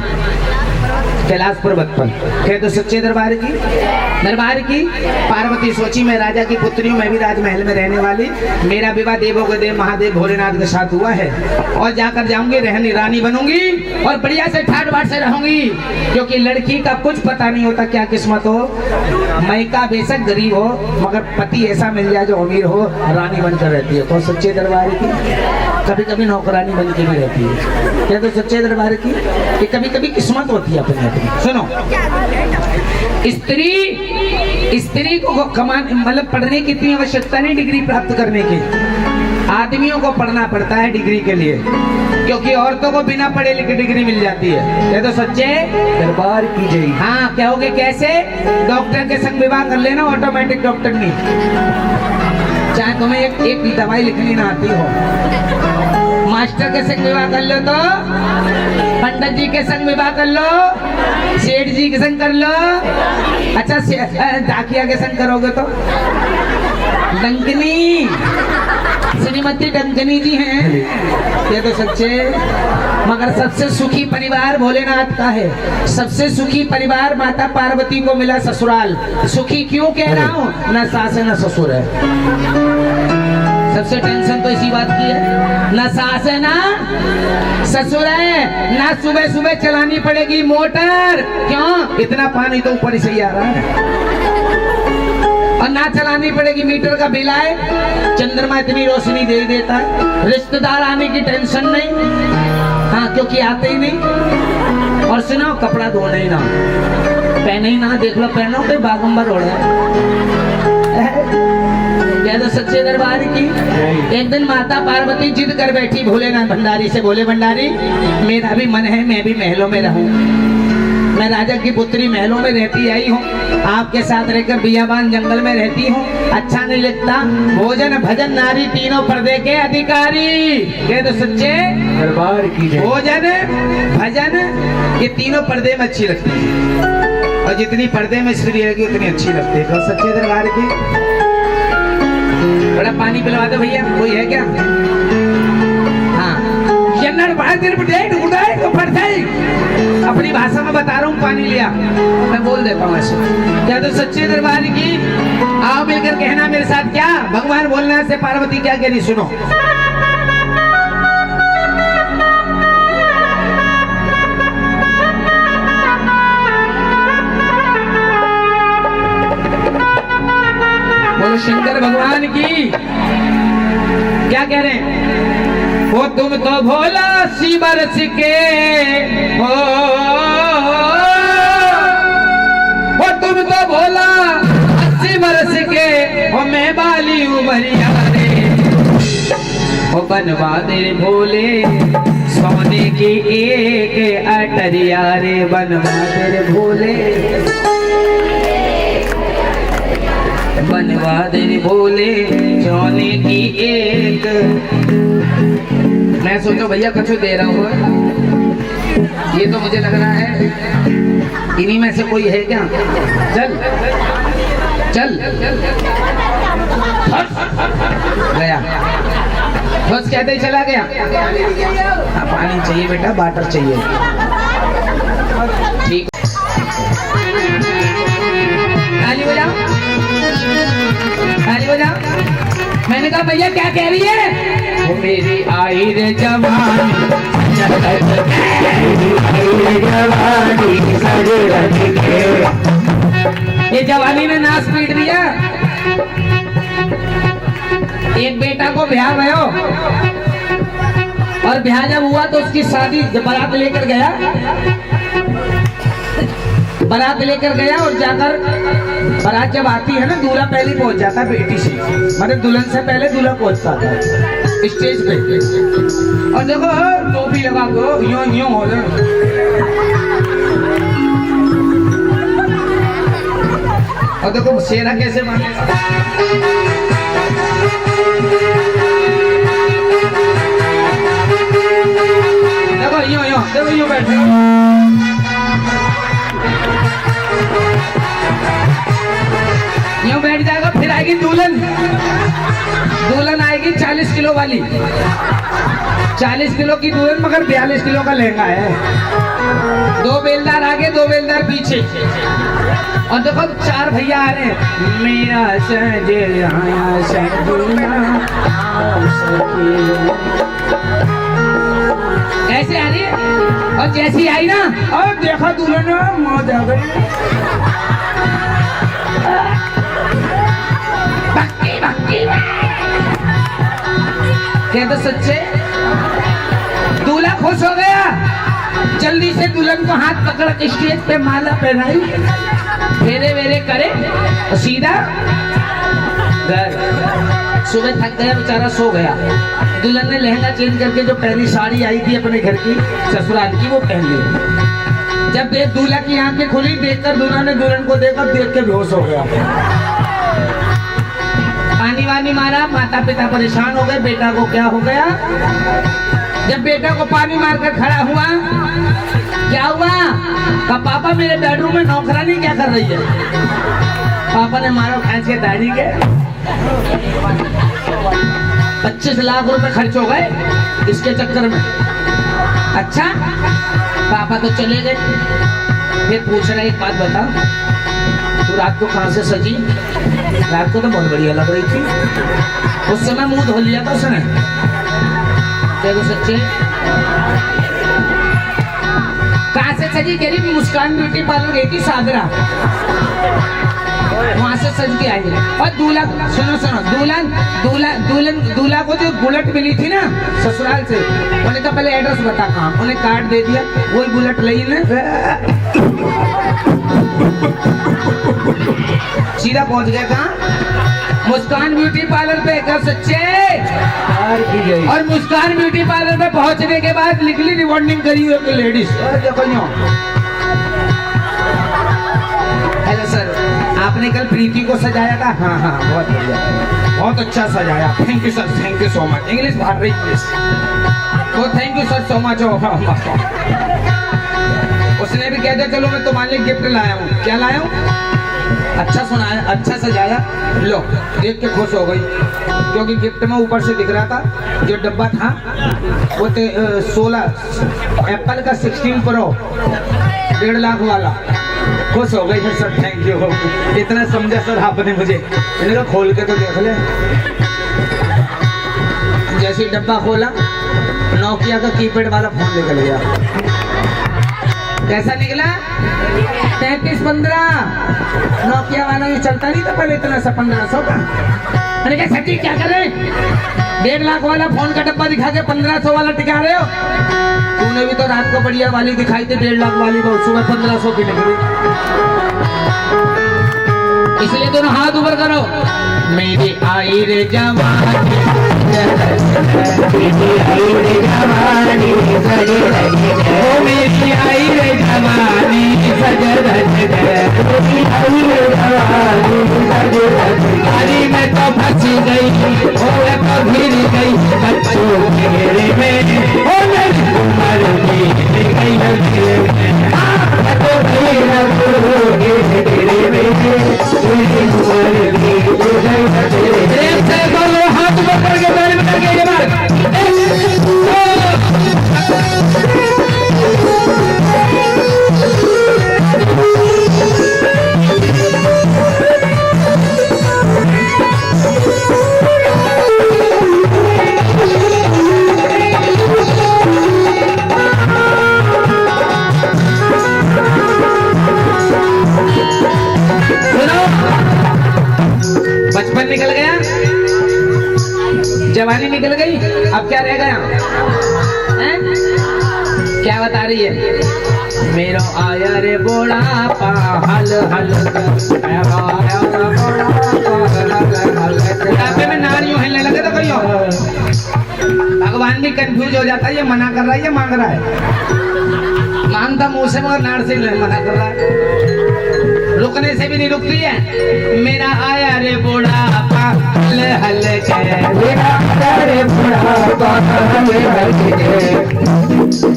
कैलाश पर्वत पर। कह दो सच्चे दरबार की। पार्वती सोची मैं राजा की पुत्री हूँ, मैं भी राजमहल में रहने वाली, मेरा विवाह देवों के देव महादेव भोलेनाथ के साथ हुआ है और जाकर जाऊंगी, रहनी रानी बनूंगी और बढ़िया से ठाट बाट से रहूंगी, क्योंकि लड़की का कुछ पता नहीं होता क्या किस्मत हो। मैका बेशक गरीब हो मगर पति ऐसा मिल जाए जो अमीर हो, रानी बनकर रहती है। तो सच्चे दरबार की कभी कभी नौकरानी बन के भी रहती है। क्या तो सच्चे दरबार की कि कभी कभी किस्मत होती है अपनी अपनी। सुनो, स्त्री को कमाने मतलब पढ़ने की इतनी आवश्यकता नहीं डिग्री प्राप्त करने की। आदमियों को पढ़ना पड़ता है डिग्री के लिए, क्योंकि औरतों को बिना पढ़े लिखे डिग्री मिल जाती है। ये तो सच्चे दरबार की जय। हाँ, कहोगे कैसे? डॉक्टर के संग विवाह कर लेना, ऑटोमेटिक डॉक्टर नहीं। चाहे तुम्हें एक दवाई लिखनी ना आती हो, मास्टर के संग विवाह कर लो, तो पंडित जी के संग विवाह कर लो, सेठ जी के संग कर लो। अच्छा, डाकिया के संग करोगे तो डंकनी, श्रीमती डंकनी जी हैं। ये तो सच्चे, मगर सबसे सुखी परिवार भोलेनाथ का है। सबसे सुखी परिवार माता पार्वती को मिला ससुराल। सुखी क्यों कह रहा हूँ? न सास है न ससुर है। सबसे टेंशन तो इसी बात की है, न सास है ना ससुर है, ना सुबह सुबह चलानी पड़ेगी मोटर। क्यों? इतना पानी तो ऊपर से ही आ रहा है, और ना चलानी पड़ेगी, मीटर का बिल आए, चंद्रमा इतनी रोशनी दे देता है। रिश्तेदार आने की टेंशन नहीं, हाँ क्योंकि आते ही नहीं। और सुनो, कपड़ा धोने ही ना, पहने ही ना, देख लो पहनो कोई बागंबर हो रहा है। तो सच्चे दरबार की एक दिन माता पार्वती जिद कर बैठी भोलेनाथ भंडारी से, बोले भंडारी मेरा भी मन है मैं भी महलों में रहूं, मैं राजा की पुत्री महलों में रहती आई हूँ, आपके साथ रहकर बियाबान जंगल में रहती हूँ, अच्छा नहीं लगता। भोजन भजन नारी तीनों पर्दे के अधिकारी। ये तो सच्चे दरबार की भोजन भजन ये तीनों पर्दे में अच्छी लगती है, और जितनी पर्दे में स्त्री रहेगी उतनी अच्छी लगती है। तो सच्चे दरबार की बड़ा पानी पिलवा दो भैया, कोई है क्या? हाँ, अपनी भाषा में बता रहा हूँ, पानी लिया मैं बोल देता हूँ ऐसे। क्या तो सच्चे दरबार की आओ मिलकर कहना मेरे साथ, क्या भगवान भोलेनाथ से पार्वती क्या कह रही, सुनो। बोलो शंकर भगवान की। क्या कह रहे हैं? वो तुम तो भोला सी बरस के हो, वो तुम तो भोला 80 बरस के हो, मैं बाली उमरिया रे। ओ बनवा दे भोले सोने की एक अटरिया रे, बनवा दे भोले, बनवा दे भोले सोने की एक। मैं सोचो भैया कुछ दे रहा हूँ, ये तो मुझे लग रहा है इन्हीं में से कोई है क्या। चल चल गया, बस कहते ही चला गया। हाँ, पानी चाहिए बेटा, वाटर चाहिए। ठीक, ताली बजाओ, ताली बजाओ। मैंने कहा भैया क्या कह रही है? वो मेरी आई रे जवानी, ये जवानी ने नाश पीट दिया। एक बेटा को ब्याह भयो, और ब्याह जब हुआ तो उसकी शादी, जब बारात लेकर गया, बारात लेकर गया और जाकर बारात जब आती है ना, दूल्हा पहले पहुंच जाता है बेटी से, मतलब दुल्हन से पहले दूल्हा पहुंचता था स्टेज पे। और देखो टोपी लगा दो, यूं यूं हो जाए। और देखो सेना कैसे मानेगा। देखो यूं यूं, देखो यूं बैठे, यूं बैठ जाएगा। फिर आएगी दुल्हन, दुल्हन आएगी 40 किलो वाली, 40 किलो की दुल्हन, मगर 42 किलो का लहंगा है। 2 बेलदार आगे, 2 बेलदार पीछे, और देखो 4 भैया आ रहे हैं। मेरा सजना ऐसे आ रही है। और जैसी आई ना, और देखा दुल्हन मौत आ गई। कहते सच्चे, दूल्हा खुश हो गया, जल्दी से दुल्हन को हाथ पकड़ के स्टेज पे माला पहनाई, फेरे वेरे करे और सीधा घर। सुबह थक गया बेचारा, सो गया। दुल्हन ने लहंगा चेंज करके जो पहली साड़ी आई थी अपने घर की, ससुराल की, वो पहन ली। जब देख दूल्हा की आंखें खुली, देखकर दूल्हा ने दुल्हन को देखा, देख के बेहोश हो गया। पानी वानी मारा, माता पिता परेशान हो गए, बेटा को क्या हो गया। जब बेटा को पानी मारकर खड़ा हुआ, क्या हुआ? कहा पापा मेरे बेडरूम में नौकरानी क्या कर रही है। पापा ने मारा खींच के दाढ़ी के। 25 लाख रुपए खर्च हो गए इसके चक्कर में। अच्छा, पापा तो चले गए। फिर पूछ रहा, एक बात बता, तू रात को कहां से सजी? रात को तो बहुत बढ़िया लग रही थी, उस समय मुंह धो लिया था उसने। देखो सच्चे, कहां से सजी? कह रही मुस्कान ब्यूटी पार्लर गई थी सागरा, वहां से सज के आई। और दूल्हा, सुनो सुनो, दूल्हा को जो बुलेट मिली थी ना ससुराल से, उन्हें कहा पहले एड्रेस बता कहाँ। उन्हें कार्ड दे दिया, वही बुलेट ली ने, सीधा पहुंच गया कहाँ? मुस्कान ब्यूटी पार्लर पे। कर सच्चे, और मुस्कान ब्यूटी पार्लर पे पहुंचने के बाद निकली रिबॉन्डिंग करी हुई लेडीज। हेलो सर, आपने कल प्रीति को सजाया था? हाँ हाँ, बहुत बढ़िया, बहुत अच्छा सजाया, thank you sir, thank you so much. English बाहर रही प्लीज। तो thank you sir so much. उसने भी कह दिया चलो मैं तुम्हारे लिए गिफ्ट लाया हूँ। क्या लाया हूँ? अच्छा सुनाया, अच्छा सजाया, लो। देख के खुश हो गई, क्योंकि गिफ्ट में ऊपर से दिख रहा था जो डब्बा था वो 16 एप्पल का 16 प्रो 1.5 लाख वाला। खुश हो गई सर, थैंक यू, इतना समझा सर आपने मुझे। मैंने कहा खोल के तो देख ले। जैसे डब्बा खोला, नोकिया का कीपैड वाला फोन निकल गया। कैसा निकला? 3315 नोकिया वाला। ये चलता नहीं था पहले इतना सा 1500 का। मैंने कहा सच्ची क्या कर रहे? 1.5 लाख वाला फोन का डब्बा दिखा के 1500 वाला टिका रहे हो? तूने भी तो रात को बढ़िया वाली दिखाई थी 1.5 लाख वाली, बहुत सुबह 1500 की निकली। इसलिए दोनों हाथ ऊपर करो। मेरी आई रे जवानी मेरी आई रे जवानी सज रज गए, मेरी आई रे जवानी सज रज गए, मेरी आई रे जवानी सज रज गई। मैं तो फंस गई हो तो गिर गई बच्चों के घेरे में, हो मेरी उम्र बीत गई घेरे में, मैं तो गई घेरे में, मेरी उम्र बीत गई घेरे में। से बोलो हाथ पकड़ के पैर में लगे ये बात। बचपन निकल गया, जवानी निकल गई, अब क्या रह गया हैं? क्या बता रही है? मेरो आया रे बुढ़ापा हल हल बुढ़ापे में नारियों हिलने लगे तो कहीं और। भगवान भी कंफ्यूज हो जाता है, ये मना कर रहा है ये मांग रहा है। मांगता मुंह से मगर नाड़ से मना कर रहा है, रुकने से भी नहीं रुकती है। मेरा आया रे बुढ़ापा हल हल के, मेरा आया रे बुढ़ापा हल हल के,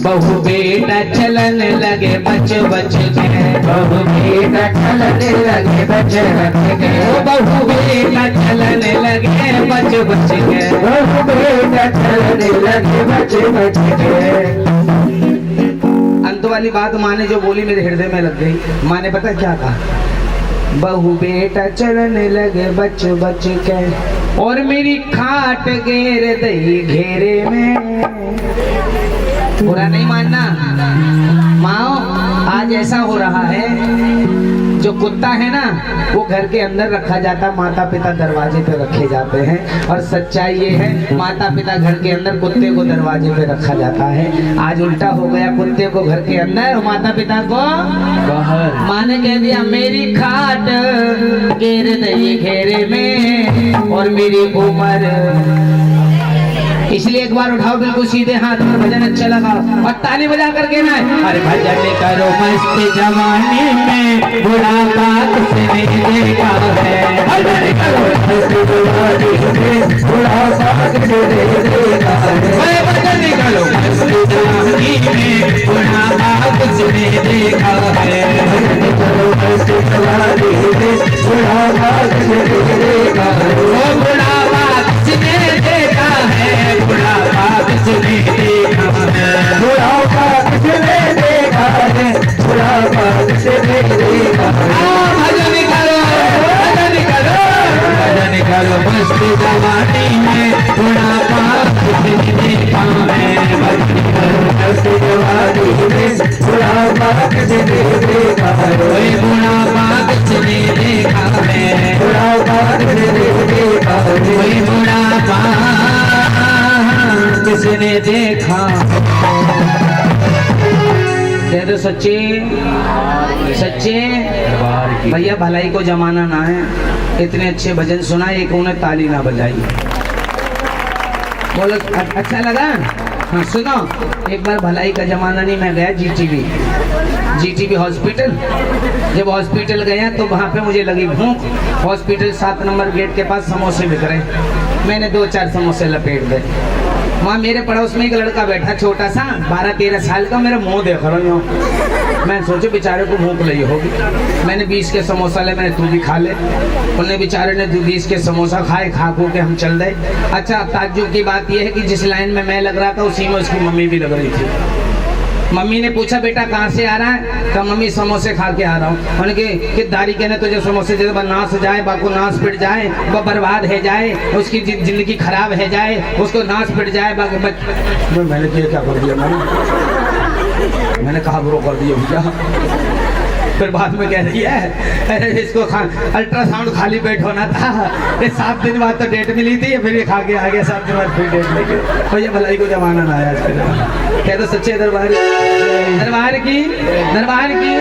बहु बेटा चलन लगे बच बच के, बहु बेटा चलन लगे बच बच के, बहु बेटा चलन लगे बच बच के, बहु बेटा चलन लगे बच बच के। अंत वाली बात माँ ने जो बोली मेरे हृदय में लग गई। माँ ने पता क्या कहा? बहु बेटा चलने लगे बच बच के, और मेरी खाट घेर दई घेरे में। बुरा नहीं मानना माँ, आज ऐसा हो रहा है, जो कुत्ता है ना वो घर के अंदर रखा जाता, माता पिता दरवाजे पे रखे जाते हैं, और सच्चाई ये है माता पिता घर के अंदर, कुत्ते को दरवाजे पे रखा जाता है। आज उल्टा हो गया, कुत्ते को घर के अंदर और माता पिता को बाहर। माँ ने कह दिया मेरी खाट घेर दई घेरे में, और मेरी उम्र। इसलिए एक बार उठाओ बिल्कुल सीधे हाथ पर, भजन अच्छा लगा और ताली बजा करके ना, अरे भजन करो मस्ती जवानी में, बुढ़ापा किसने देखा है, भजन करो मस्ती जवानी में, बुढ़ापा किसने देखा है, भजन करो मस्ती जवानी में, बुढ़ापा किसने देखा है, भजन करो मस्ती जवानी में, बुढ़ापा किसने देखा है, बुढ़ापा किसने देखा है, बुढ़ापा किसने देखा है, बुढ़ापा किसने देखा है, बुढ़ापा किसने देखा है। भजन करो भजन करो भजन करो मस्ती जवानी में, बुढ़ापा किसने देखा है, भजन करो मस्ती जवानी में, बुढ़ापा किसने देखा है, बुढ़ापा किसने देखा है, बुढ़ापा किसने देखा है, बुढ़ापा किसने देखा। कह दो सच्चे सच्चे भैया, भलाई को जमाना ना है। इतने अच्छे भजन सुना, एक उन्हें ताली ना बजाई। बोलो अच्छा लगा? हाँ सुनो, एक बार भलाई का जमाना नहीं, मैं गया जीटीबी हॉस्पिटल। जब हॉस्पिटल गया तो वहाँ पे मुझे लगी भूख। हॉस्पिटल 7 नंबर गेट के पास समोसे बिक रहे, मैंने 2-4 समोसे लपेट दे। वहाँ मेरे पड़ोस में एक लड़का बैठा, छोटा सा 12-13 साल का, मेरा मुंह देख रहा हूँ। मैं सोचे बेचारे को भूख लगी होगी, मैंने 20 के समोसा ले, मैंने तू भी खा ले। उन्हें बेचारे ने 20 के समोसा खाए, खा के हम चल गए। अच्छा ताज्जुब की बात यह है कि जिस लाइन में मैं लग रहा था उसी में उसकी मम्मी भी लग रही थी। मम्मी ने पूछा बेटा कहाँ से आ रहा है? कहा मम्मी समोसे खा के आ रहा हूँ। उनके कि दारी कहने तुझे समोसे दे दो, नाश जाए, बाको नाश पिट जाए, वह बर्बाद है जाए, उसकी जिंदगी खराब है जाए, उसको नाश पिट जाए। मैंने क्या कर दिया? मैंने कहा बुरो कर दिया भैया। फिर बाद में कह रही है अरे इसको अल्ट्रासाउंड खाली पेट होना था, ये 7 दिन बाद तो डेट मिली थी, फिर ये खा के आ गया 7 दिन बाद फिर डेट लेके। तो ये भलाई को जमाना ना आया आजकल। कह दो सच्चे दरबार दरबार की दरबार की।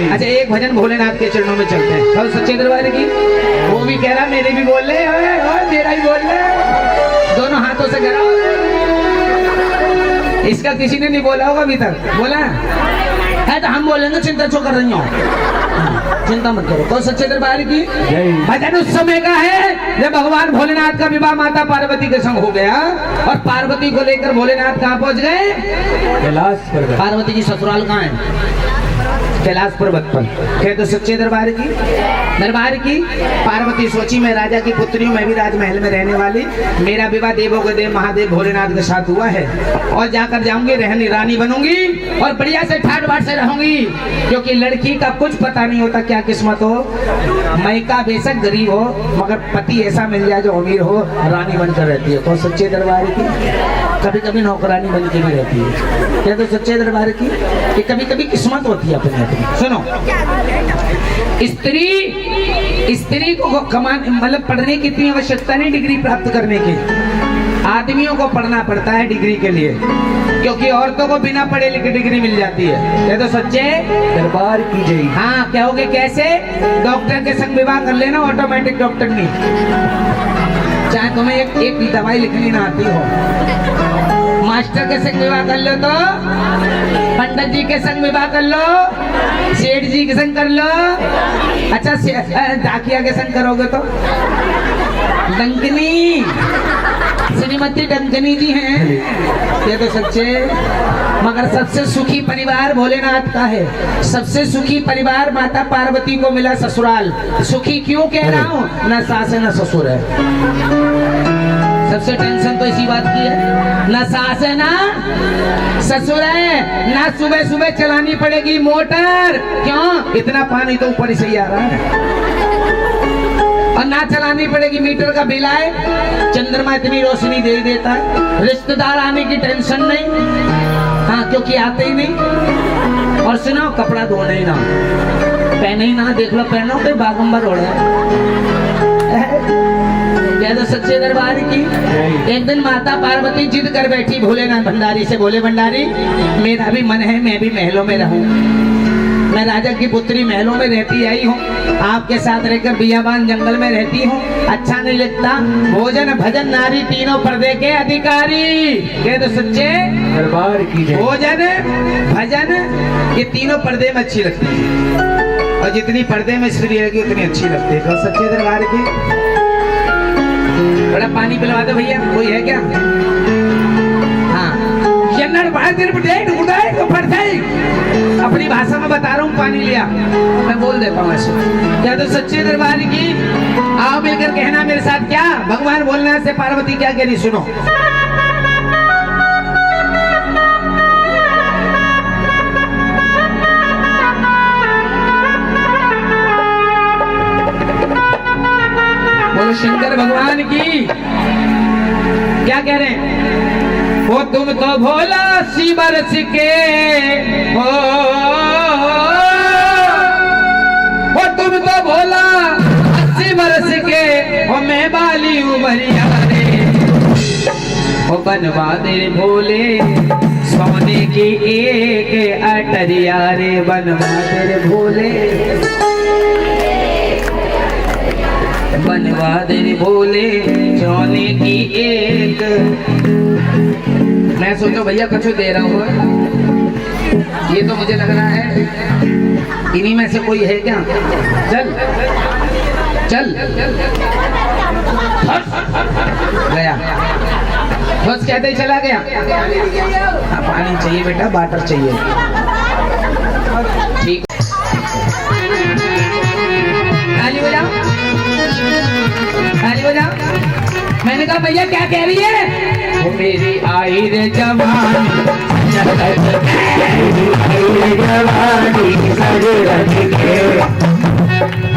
अच्छा एक भजन भोलेनाथ के चरणों में चलते हैं। और सच्चे दरबार की वो भी कह रहा मेरे भी बोल ले, मेरा ही बोल ले, दोनों हाथों से करो। इसका किसी ने नहीं बोला होगा अभी तक, बोला है तो हम बोलेंगे, चिंता क्यों कर रही हो, चिंता मत करो। तो सच्चे दरबार की भजन उस समय का है जब भगवान भोलेनाथ का विवाह माता पार्वती के संग हो गया और पार्वती को लेकर भोलेनाथ कहाँ पहुंच गए? कैलाश पर्वत। पार्वती की ससुराल कहाँ है? कैलाश पर्वत पर। कह तो सच्चे दरबार की पार्वती सोची मैं राजा की पुत्री हूँ, मैं भी राजमहल में रहने वाली, मेरा विवाह देवों के देव महादेव भोलेनाथ के साथ हुआ है और जाकर जाऊंगी रहनी रानी बनूंगी और बढ़िया से ठाट बाट से रहूंगी, क्योंकि लड़की का कुछ पता नहीं होता क्या किस्मत हो। मैका बेशक गरीब हो मगर पति ऐसा मिल जाए जो अमीर हो, रानी बनकर रहती है। तो सच्चे दरबार की कभी कभी नौकरानी बन के भी रहती है। क्या तो सच्चे दरबार की कि कभी कभी किस्मत होती है अपनी अपनी। सुनो, स्त्री को कमाने मतलब पढ़ने की इतनी आवश्यकता नहीं डिग्री प्राप्त करने की, आदमियों को पढ़ना पड़ता है डिग्री के लिए, क्योंकि औरतों को बिना पढ़े लिखे डिग्री मिल जाती है। ये तो सच्चे दरबार की जय। हाँ कहोगे कैसे? डॉक्टर के संग विवाह कर लेना, ऑटोमेटिक डॉक्टर नहीं, चाहे तुम्हें एक दवाई लिखनी ना आती हो। मास्टर के संग विवाह कर लो तो, पंडित जी के संग विवाह कर लो, सेठ जी के संग कर लो, अच्छा डाकिया के संग करोगे तो डंकनी, श्रीमती डंकनी जी हैं। ये तो सच्चे, मगर सबसे सुखी परिवार भोलेनाथ का है, सबसे सुखी परिवार माता पार्वती को मिला ससुराल। सुखी क्यों कह रहा हूँ? न सास है न ससुर है। सबसे टेंशन तो इसी बात की है, न सास है ना ससुर है, ना सुबह सुबह चलानी पड़ेगी मोटर, क्यों? इतना पानी तो ऊपर से ही आ रहा है, और ना चलानी पड़ेगी मीटर का बिल आए, चंद्रमा इतनी रोशनी दे देता है, रिश्तेदार आने की टेंशन नहीं, हाँ क्योंकि आते ही नहीं। और सुनो, कपड़ा धोने ही ना, पहने ही ना, देख लो पहनो कोई बागंबर हो रहा है। तो सच्चे दरबार की एक दिन माता पार्वती जिद कर बैठी भोलेनाथ भंडारी से, बोले भंडारी मेरा भी मन है मैं भी महलों में रहूं, मैं राजा की पुत्री महलों में रहती आई हूँ, आपके साथ रहकर बियाबान जंगल में रहती हूँ, अच्छा नहीं लगता। भोजन भजन नारी तीनों पर्दे के अधिकारी। ये तो सच्चे दरबार की जय। भोजन भजन ये तीनों पर्दे में अच्छी लगती है, और जितनी पर्दे में स्त्री रहेगी उतनी अच्छी लगती है। तो सच्चे दरबार की बड़ा पानी पिलवा दो भैया, कोई है क्या? हाँ अपनी भाषा में बता रहा हूँ, पानी लिया मैं बोल देता हूँ ऐसे। क्या तो सच्चे दरबार की आओ मिलकर कहना मेरे साथ, क्या भगवान भोलेनाथ से पार्वती क्या कह रही सुनो। बोलो शंकर भगवान की। क्या कह रहे हैं? वो तुम तो भोला सी बरस के हो, वो तुम तो भोला 80 बरस के हो, मैं बाली उमरिया रे, वो बनवा दे भोले सोने की एक अटरिया रे, बनवा दे भोले, बनवा दे भोले सोने की एक। मैं सोचो भैया कुछ दे रहा हूँ, ये तो मुझे लग रहा है इन्हीं में से कोई है क्या? चल चल गया, बस कहते ही चला गया। हाँ, पानी चाहिए बेटा, वाटर चाहिए, ठीक। ताली बजाओ, ताली बजाओ। मैंने कहा भैया क्या कह रही है? वो मेरी आई रे जवानी,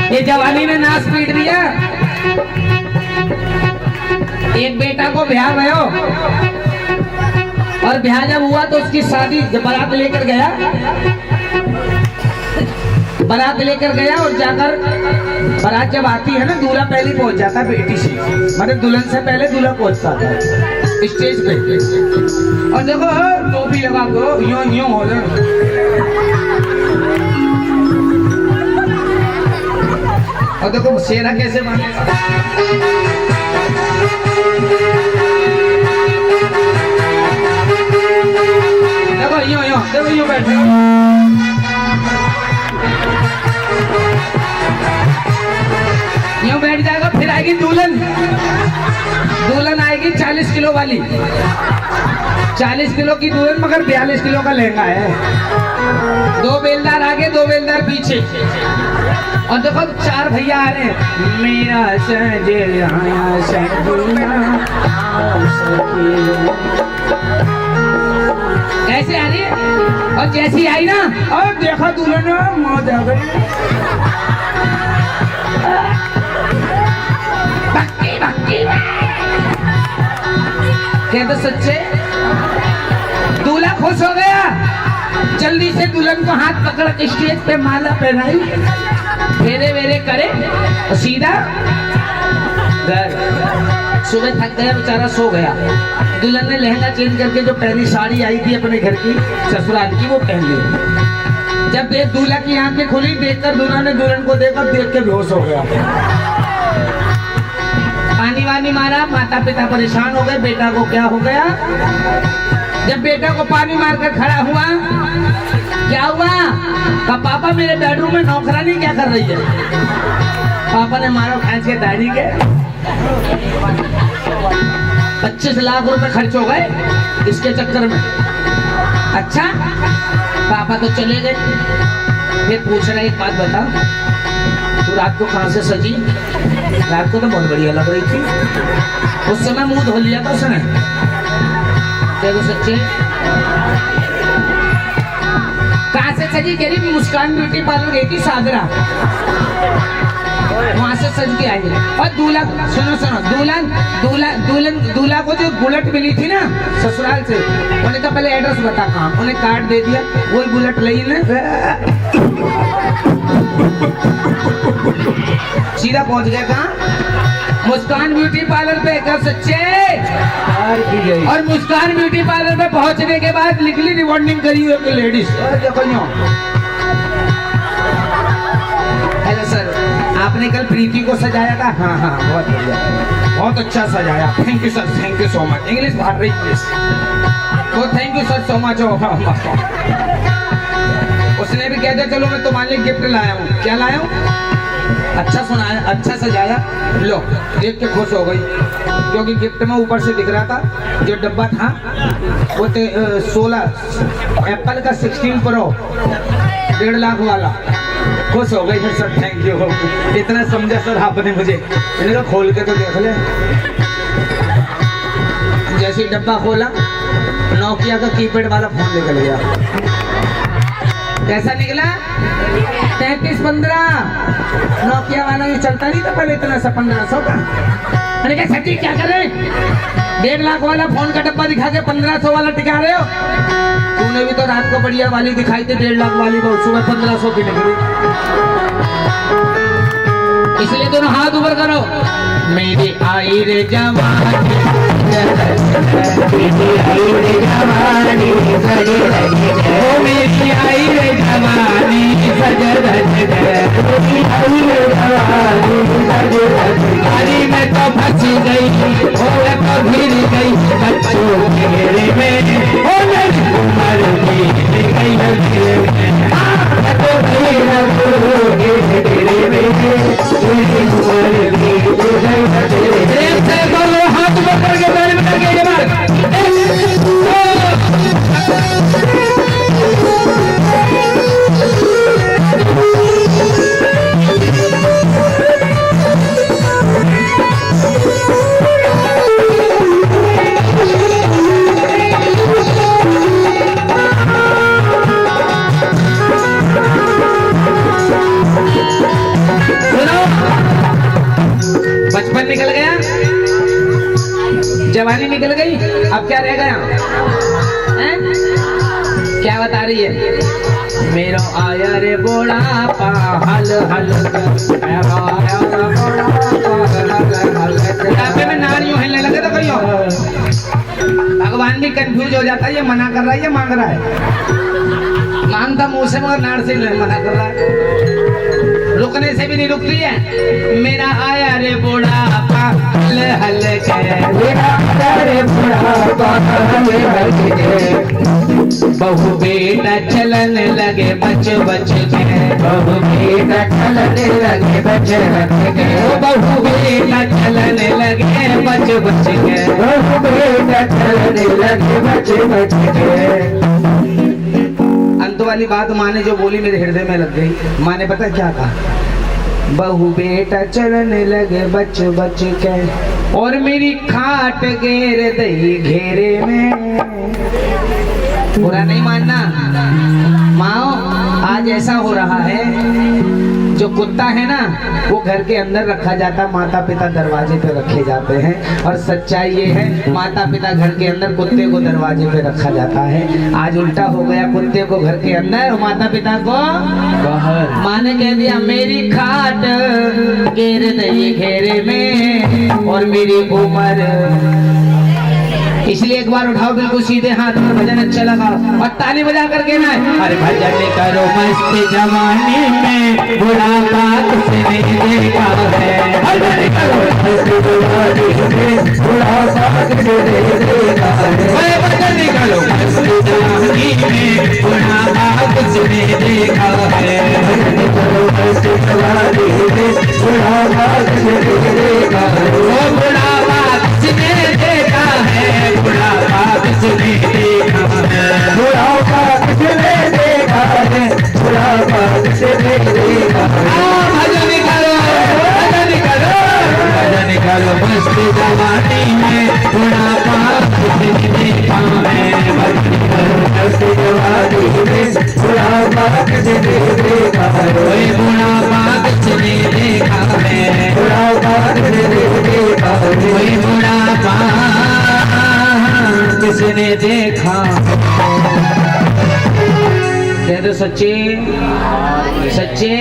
ये जवानी ने नाश पीट दिया। एक बेटा को ब्याह भयो, और ब्याह जब हुआ तो उसकी शादी जब बारात लेकर गया बारात लेकर गया और जाकर बारात जब आती है ना, दूल्हा पहले पहुंच जाता है बेटी से, मतलब दुल्हन से पहले दूल्हा पहुंचता था स्टेज पे। और देखो टोपी लगा दो, यूं हो जाए। और देखो सेहरा कैसे मानेगा। देखो यूं बैठे, यूं बैठ जाएगा। फिर आएगी दुल्हन आएगी 40 किलो वाली, 40 किलो की दुल्हन, मगर 42 किलो का लहंगा है। 2 बेलदार आगे, 2 बेलदार पीछे। और देखो 4 भैया आ रहे हैं। मेरा सजना कैसे आ रही है। और जैसी आई ना, और देखा दुल्हन मौत आ गई। कहते सच्चे, दूल्हा खुश हो गया, जल्दी से दुल्हन को हाथ पकड़ के स्टेज पे माला पहनाई, फेरे वेरे करे और सीधा घर। सुबह थक गया बेचारा, सो गया। दुल्हन ने लहंगा चेंज करके जो पहली साड़ी आई थी अपने घर की ससुराल की, वो पहन ली। जब देख दूल्हा की आंखें खुली, देखकर दूल्हा ने दुल्हन को देखकर देख के बेहोश हो गया। पानी वानी मारा, माता पिता परेशान हो गए। बेटा को क्या हो गया। जब बेटा को पानी मारकर खड़ा हुआ, क्या हुआ। कहा पापा मेरे बेडरूम में नौकरानी क्या कर रही है। पापा ने मारा खींच के दाढ़ी के। 25 लाख रुपए खर्च हो गए इसके चक्कर में। अच्छा, पापा तो चले गए। फिर पूछ रहा, एक बात बता, तू रात को कहां से सजी। रात को तो बहुत बढ़िया लग रही थी, उस समय मुंह धो लिया था उसने। देखो सच्चे, कहां से सजी। कह रही मुस्कान ब्यूटी पार्लर गई थी सागरा, वहां से सज के आई। और दूल्हा, सुनो दूल्हा को जो बुलेट मिली थी ना ससुराल से, उन्हें कहा पहले एड्रेस बता कहाँ। उन्हें कार्ड दे दिया, वही बुलेट ली ना, सीधा पहुंच गया कहाँ, मुस्कान ब्यूटी पार्लर पे। कर सच्चे, और मुस्कान ब्यूटी पार्लर पे पहुंचने के बाद निकली रिबॉन्डिंग करी हुई लेडीज। हेलो सर, आपने कल प्रीति को सजाया था। हाँ बहुत बढ़िया, बहुत अच्छा सजाया। Thank you sir, thank you so much. English बाहर रही प्लीज। तो thank you sir so much. उसने भी कह दिया चलो मैं तुम्हारे लिए गिफ्ट लाया हूँ। क्या लाया हूँ। अच्छा सुनाया, अच्छा सजाया। लो, देख के खुश हो गई, क्योंकि गिफ्ट में ऊपर से दिख रहा था जो डब्बा था वो 16 एप्पल का 16 प्रो 1.5 लाख वाला। खुश हो गई सर, थैंक यू। इतना समझा सर आपने मुझे। मैंने कहा खोल के तो देख ले। जैसे ही डब्बा खोला, नोकिया का कीपैड वाला फोन निकल गया। कैसा निकला। 3315 नोकिया वाला। ये चलता नहीं था पहले इतना सा 1500 का। मैंने कहा सच्ची क्या कर रहे, 1.5 लाख वाला फोन का डब्बा दिखा के 1500 वाला टिका रहे हो। तूने भी तो रात को बढ़िया वाली दिखाई थी 1.5 लाख वाली, बहुत सुबह 1500 की निकली। इसलिए दोनों हाथ ऊपर करो। मेरी आई रे जवानी, मेरी आई रे जवानी, मेरी आई रे जवानी, में तो फंस गई, हो तो गिर गई बच्चों के घेरे में, हो उम्र बीत गई बोलो हाथ पकड़ के पैर में लगे बचपन निकल गया, जवानी निकल गई, अब क्या रह गया। क्या बता रही है। मेरो आया रे बुढ़ापा हल हल बुढ़ापे में नारियों हिलने लगे तो कहियो भगवान भी कंफ्यूज हो जाता है, ये मना कर रहा है ये मांग रहा है, मांगता मुंह से मगर नाड़ से मना कर रहा है, रुकने से भी नहीं रुकती है। मेरा आया रे बुढ़ापा हल हल के, मेरा आया रे बुढ़ापा हल हल के, बहु बेटा चलन लगे बच बच के, बहु बेटा चलन लगे बच बच के, बहु बेटा चलन लगे बच बच के, बहु बेटा चलन लगे बच बच के। अंत वाली बात माँ ने जो बोली मेरे हृदय में लग गई। माँ ने पता क्या कहा? बहु बेटा चलने लगे बच बच के, और मेरी खाट घेर दई घेरे में। बुरा नहीं मानना माँ, आज ऐसा हो रहा है, जो कुत्ता है ना वो घर के अंदर रखा जाता, माता पिता दरवाजे पे रखे जाते हैं, और सच्चाई ये है माता पिता घर के अंदर, कुत्ते को दरवाजे पे रखा जाता है। आज उल्टा हो गया, कुत्ते को घर के अंदर और माता पिता को बाहर। माँ ने कह दिया मेरी खाट घेर दई घेरे में, और मेरी उम्र। इसलिए एक बार उठाओ बिल्कुल सीधे हाथ में, भजन अच्छा लगा और ताली बजा करके ना, अरे भजन करो मस्ती जवानी में, बुढ़ापा किसने देखा है, भजन करो मस्ती जवानी में, बुढ़ापा किसने देखा है, भजन करो मस्ती जवानी में, बुढ़ापा किसने देखा है, भजन करो मस्ती जवानी में, बुढ़ापा किसने देखा है, बुढ़ापा किसने देखा है, बुढ़ापा किसने देखा है, बुढ़ापा किसने देखा है, बुढ़ापा किसने देखा है। भजन करो भजन करो भजन करो मस्ती जवानी में, बुढ़ापा किसने देखा है, भजन करो मस्ती जवानी में, बुढ़ापा किसने देखा है, बुढ़ापा किसने देखा है, बुढ़ापा किसने देखा है, बुढ़ापा किसने देखा। कह दो सच्चे सच्चे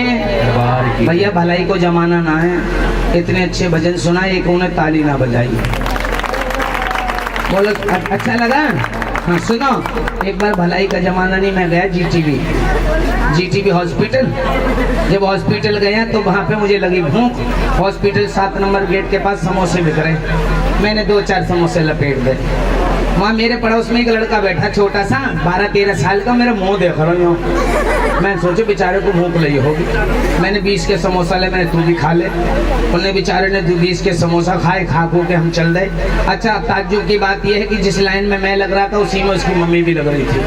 भैया, भलाई को जमाना ना है। इतने अच्छे भजन सुनाए, एक उन्हें ताली ना बजाई। बोलो अच्छा लगा? हाँ सुनो, एक बार भलाई का जमाना नहीं, मैं गया जीटीबी हॉस्पिटल। जब हॉस्पिटल गया तो वहाँ पे मुझे लगी भूख। हॉस्पिटल 7 नंबर गेट के पास समोसे बिक रहे, मैंने 2-4 समोसे लपेट दे। वहाँ मेरे पड़ोस में एक लड़का बैठा, छोटा सा 12-13 साल का, मेरा मुंह देख रहा हूँ। मैं सोचे बेचारे को भूख लगी होगी, मैंने 20 के समोसा ले, मैंने तू भी खा ले। उन्हें बेचारे ने 20 के समोसा खाए, खा के हम चल गए। अच्छा ताज्जुब की बात यह है कि जिस लाइन में मैं लग रहा था उसी में उसकी मम्मी भी लग रही थी।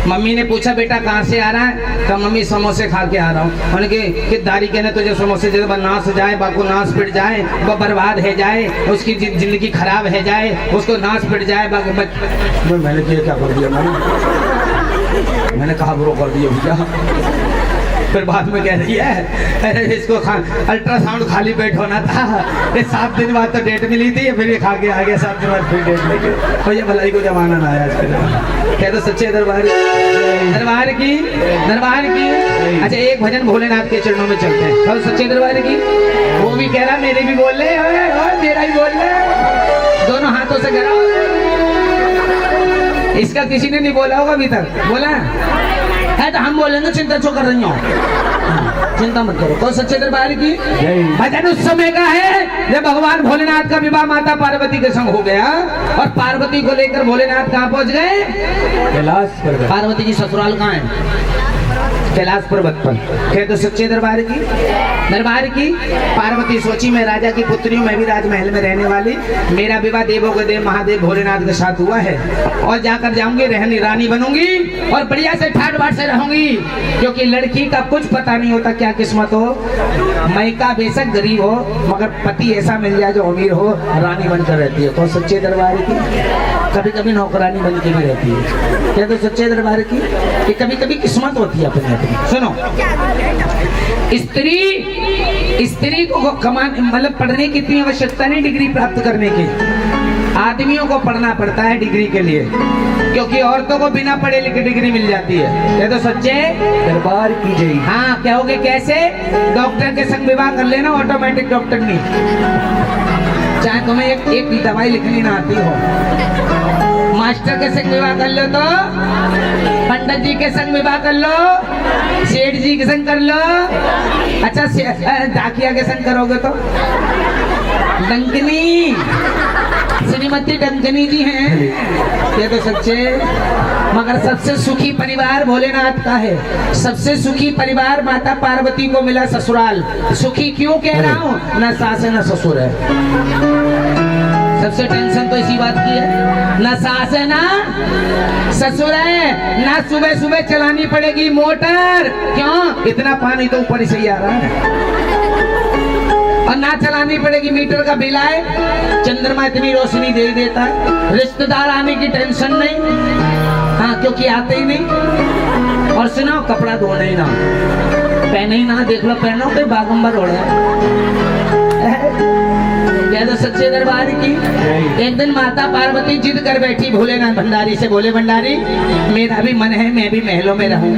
मम्मी ने पूछा बेटा कहाँ से आ रहा है? तो मम्मी समोसे खा के आ रहा हूँ। उन्होंने कहा कि दारी कहने तुझे समोसे दे, नाश जाए, बाको नाश पिट जाए, वह बर्बाद है जाए, उसकी जिंदगी खराब है जाए, उसको नाश पिट जाए। मैंने क्या कर दिया, मैंने कहा ब्रो कर दिया भैया। फिर बाद में कह रही है अरे इसको अल्ट्रासाउंड खाली पेट होना था, ये 7 दिन बाद तो डेट मिली थी, फिर ये खा के आ गया 7 दिन बाद फिर डेट लेके। तो ये भलाई को जमाना ना आया आज के जमाना। कह दो सच्चे दरबार की। अच्छा एक भजन भोलेनाथ के चरणों में चलते हैं, और सच्चे दरबार की। वो भी कह रहा मेरे भी बोल ले, मेरा ही बोल ले, दोनों हाथों से करा। इसका किसी ने नहीं बोला होगा अभी तक, बोला है तो हम बोलेंगे, चिंता क्यों कर रही हो, चिंता मत करो। तो सच्चे दरबार की भजन उस समय का है जब भगवान भोलेनाथ का विवाह माता पार्वती के संग हो गया, और पार्वती को लेकर भोलेनाथ कहाँ पहुंच गए? कैलाश पर्वत। पार्वती की ससुराल कहाँ है? कैलाश पर्वत पर। कह दो सच्चे दरबार की। पार्वती सोची मैं राजा की पुत्री हूँ, मैं भी राजमहल में रहने वाली, मेरा विवाह देवों के देव महादेव भोलेनाथ के साथ हुआ है, और जाकर जाऊंगी रहनी रानी बनूंगी, और बढ़िया से ठाट बाट से रहूंगी, क्योंकि लड़की का कुछ पता नहीं होता क्या किस्मत हो। मैका बेशक गरीब हो, मगर पति ऐसा मिल जाए जो अमीर हो, रानी बनकर रहती है। तो सच्चे दरबार की। कभी कभी नौकरानी बन के भी रहती है। क्या तो सच्चे दरबार की कि कभी कभी किस्मत होती है अपनी अपनी। सुनो, स्त्री को कमाने मतलब पढ़ने की इतनी आवश्यकता नहीं डिग्री प्राप्त करने की, आदमियों को पढ़ना पड़ता है डिग्री के लिए। क्योंकि औरतों को बिना पढ़े लिखे डिग्री मिल जाती है। ये तो सच्चे। दरबार की जय। हाँ, कहोगे कैसे? डॉक्टर के संग विवाह कर लेना, ऑटोमेटिक डॉक्टर नहीं, चाहे तुम्हें एक दवाई लिखनी ना आती हो। मास्टर के संग विवाह कर लो तो, पंडित जी के संग विवाह कर लो, सेठ जी के संग कर लो, अच्छा डाकिया के संग करोगे तो डंकनी, श्रीमती डंकनी जी हैं। ये तो सच्चे। मगर सबसे सुखी परिवार भोलेनाथ का है। सबसे सुखी परिवार माता पार्वती को मिला ससुराल। सुखी क्यों कह रहा हूँ? न सास है न ससुर है। सबसे टेंशन तो इसी बात की है, न सास है ना ससुर है, ना सुबह सुबह चलानी पड़ेगी मोटर। क्यों? इतना पानी तो ऊपर से ही आ रहा है। और ना चलानी पड़ेगी, मीटर का बिल आए, चंद्रमा इतनी रोशनी दे देता है। रिश्तेदार आने की टेंशन नहीं, हाँ, क्योंकि आते ही नहीं। और सुनो, कपड़ा धोने ही ना, पहने ही ना, देख लो पहनो पे बागंबर हो रहा है। तो सच्चे दरबार की। एक दिन माता पार्वती जिद कर बैठी भोलेनाथ भंडारी से, बोले भंडारी मेरा भी मन है मैं भी महलों में रहूं।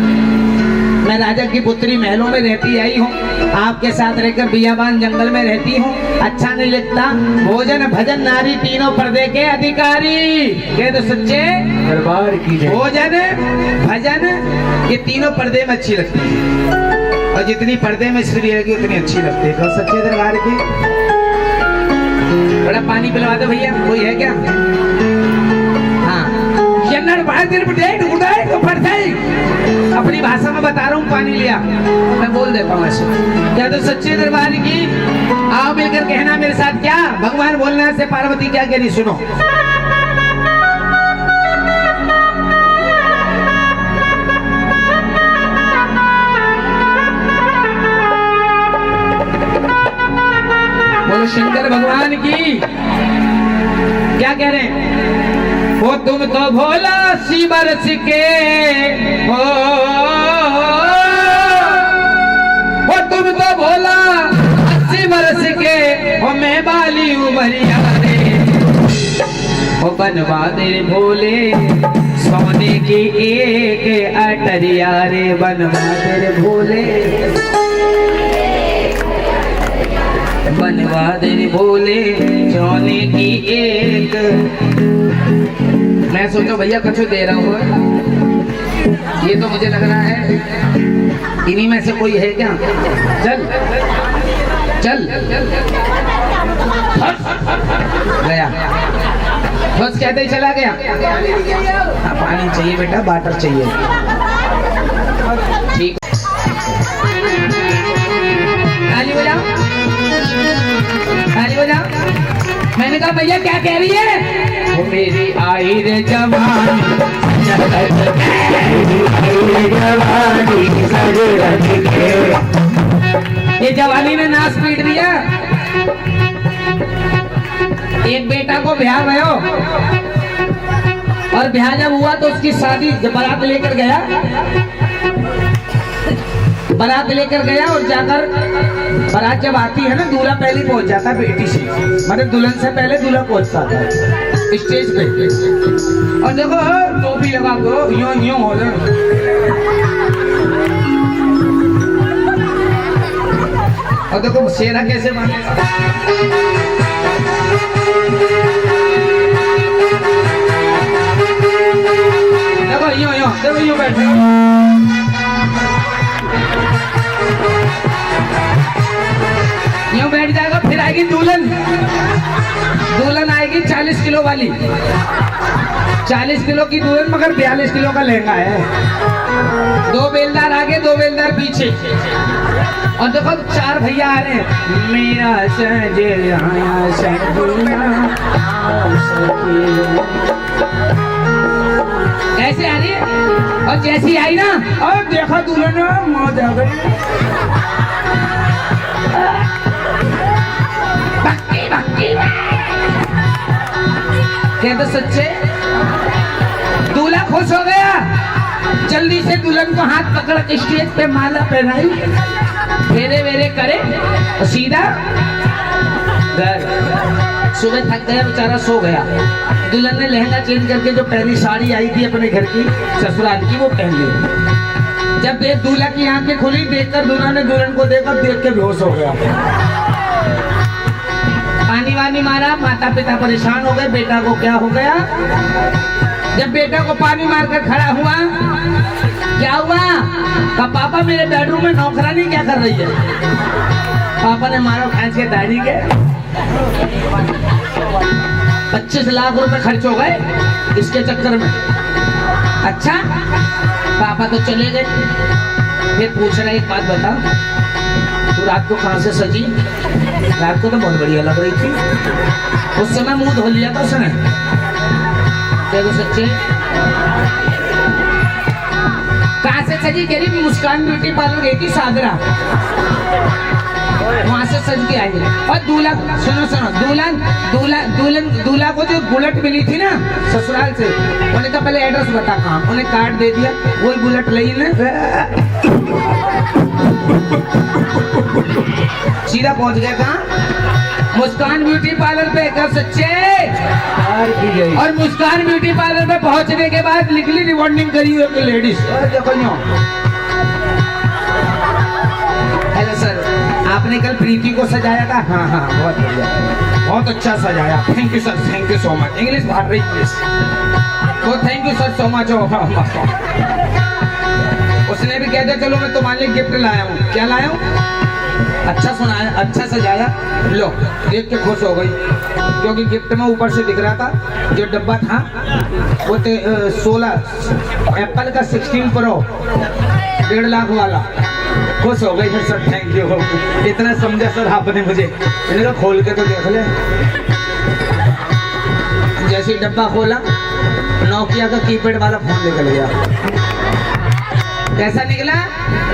मैं राजा की पुत्री महलों में रहती आई हूँ, आपके साथ रहकर बियाबान जंगल में रहती हूँ, अच्छा नहीं लगता। भोजन भजन नारी तीनों पर्दे के अधिकारी। ये तो सच्चे दरबार की जय। भोजन भजन ये तीनों पर्दे में अच्छी लगती है, और जितनी पर्दे में स्त्री रहेगी उतनी अच्छी लगती है। तो सच्चे दरबार की। बड़ा पानी पिलवा दो भैया, कोई है क्या? हाँ, अपनी भाषा में बता रहा हूँ, पानी लिया मैं बोल देता हूँ ऐसे। क्या तो सच्चे दरबार की। आओ मिलकर कहना मेरे साथ, क्या भगवान भोलेनाथ से पार्वती क्या कह रही, सुनो। बोलो शंकर भगवान की। क्या कह रहे हैं? वो तुम तो भोला सी बरस के हो, वो तुम तो भोला 80 बरस के हो, मैं बाली उमरिया रे। वो बनवा दे भोले सोने की एक अटरिया रे, बनवा दे भोले, बनवा दे भोले सोने की एक। मैं सोचो भैया कछु दे रहा हूँ, ये तो मुझे लग रहा है इन्हीं में से कोई है क्या? चल चल गया, बस कहते ही चला गया। हाँ, पानी चाहिए बेटा, वाटर चाहिए। ठीक, ताली बजाओ, ताली बजाओ। मैंने कहा भैया क्या कह रही है? वो मेरी आई रे जवानी, ये जवानी ने नाश पीट दिया। एक बेटा को ब्याह भयो, और ब्याह जब हुआ तो उसकी शादी, जब बारात लेकर गया, बारात लेकर गया और जाकर बारात जब आती है ना, दूल्हा पहले पहुंच जाता है बेटी से, मतलब दुल्हन से पहले दूल्हा पहुंचता था स्टेज पे। और देखो टोपी लगा दो, यूं यूं हो जाए। और देखो सेना कैसे मानेगा। देखो यूं यूं, देखो यूं बैठे, यूं बैठ जाएगा। फिर आएगी दुल्हन, दुल्हन आएगी 40 किलो वाली, 40 किलो की दुल्हन, मगर 42 किलो का लहंगा है। 2 बेलदार आगे 2 बेलदार पीछे, और देखो 4 भैया आ रहे हैं। मेरा सजना ऐसे आ रही है। और जैसी आई ना, और देखा दुल्हन मौत आ गई। क्या तो सच्चे दूल्हा खुश हो गया, जल्दी से दुल्हन को हाथ पकड़ के स्टेज पे माला पहनाई, फेरे वेरे करे और सीधा घर। सुबह थक गया बेचारा, सो गया। दुल्हन ने लहंगा चेंज करके जो पहली साड़ी आई थी अपने घर की ससुराल की वो पहन ली। जब देख दूल्हा की आंखें खुली, देखकर दूल्हा ने दुल्हन को देखकर देख के बेहोश हो गया। पानी वानी मारा, माता पिता परेशान हो गए, बेटा को क्या हो गया। जब बेटा को पानी मारकर खड़ा हुआ, क्या हुआ? कहा पापा मेरे बेडरूम में नौकरानी क्या कर रही है। पापा ने मारा खींच के दाढ़ी के। 25 लाख रुपए खर्च हो गए इसके चक्कर में। अच्छा, पापा तो चले गए। फिर पूछ रहा एक बात बता, तू रात को कहां से सजी? रात को तो बहुत बढ़िया लग रही थी, उस समय मुंह धो लिया था उसने। देखो सच्चे, कहां से सजी? कह रही मुस्कान ब्यूटी पार्लर गई थी सागरा, वहां से सज के आई। और दूल्हा, सुनो सुनो, दूल्हा को जो बुलेट मिली थी ना ससुराल से, उन्हें कहा पहले एड्रेस बता कहाँ। उन्हें कार्ड दे दिया, वही बुलेट ली ना, सीधा पहुंच गया कहाँ? मुस्कान ब्यूटी पार्लर पे। कर सच्चे, और मुस्कान ब्यूटी पार्लर पे पहुंचने के बाद निकली रिबॉन्डिंग करी हुई लेडीज। हेलो सर, आपने कल प्रीति को सजाया था? हाँ हाँ, बहुत बढ़िया, बहुत अच्छा सजाया, thank you sir, thank you so much. English बाहर रही इंग्लिश, तो thank you sir so much. उसने भी कह दिया चलो मैं तुम्हारे लिए गिफ्ट लाया हूँ। क्या लाया हूँ? अच्छा सुनाया, अच्छा सजाया, लो। देख के खुश हो गई, क्योंकि गिफ्ट में ऊपर से दिख रहा था जो डब्बा था वो 16 एप्पल का 16 प्रो 1.5 लाख वाला। खुश हो गई सर, थैंक यू, इतना समझा सर आपने मुझे। मैंने कहा खोल के तो देख ले। जैसे ही डब्बा खोला, नोकिया का कीपैड वाला फोन निकल गया। कैसा निकला?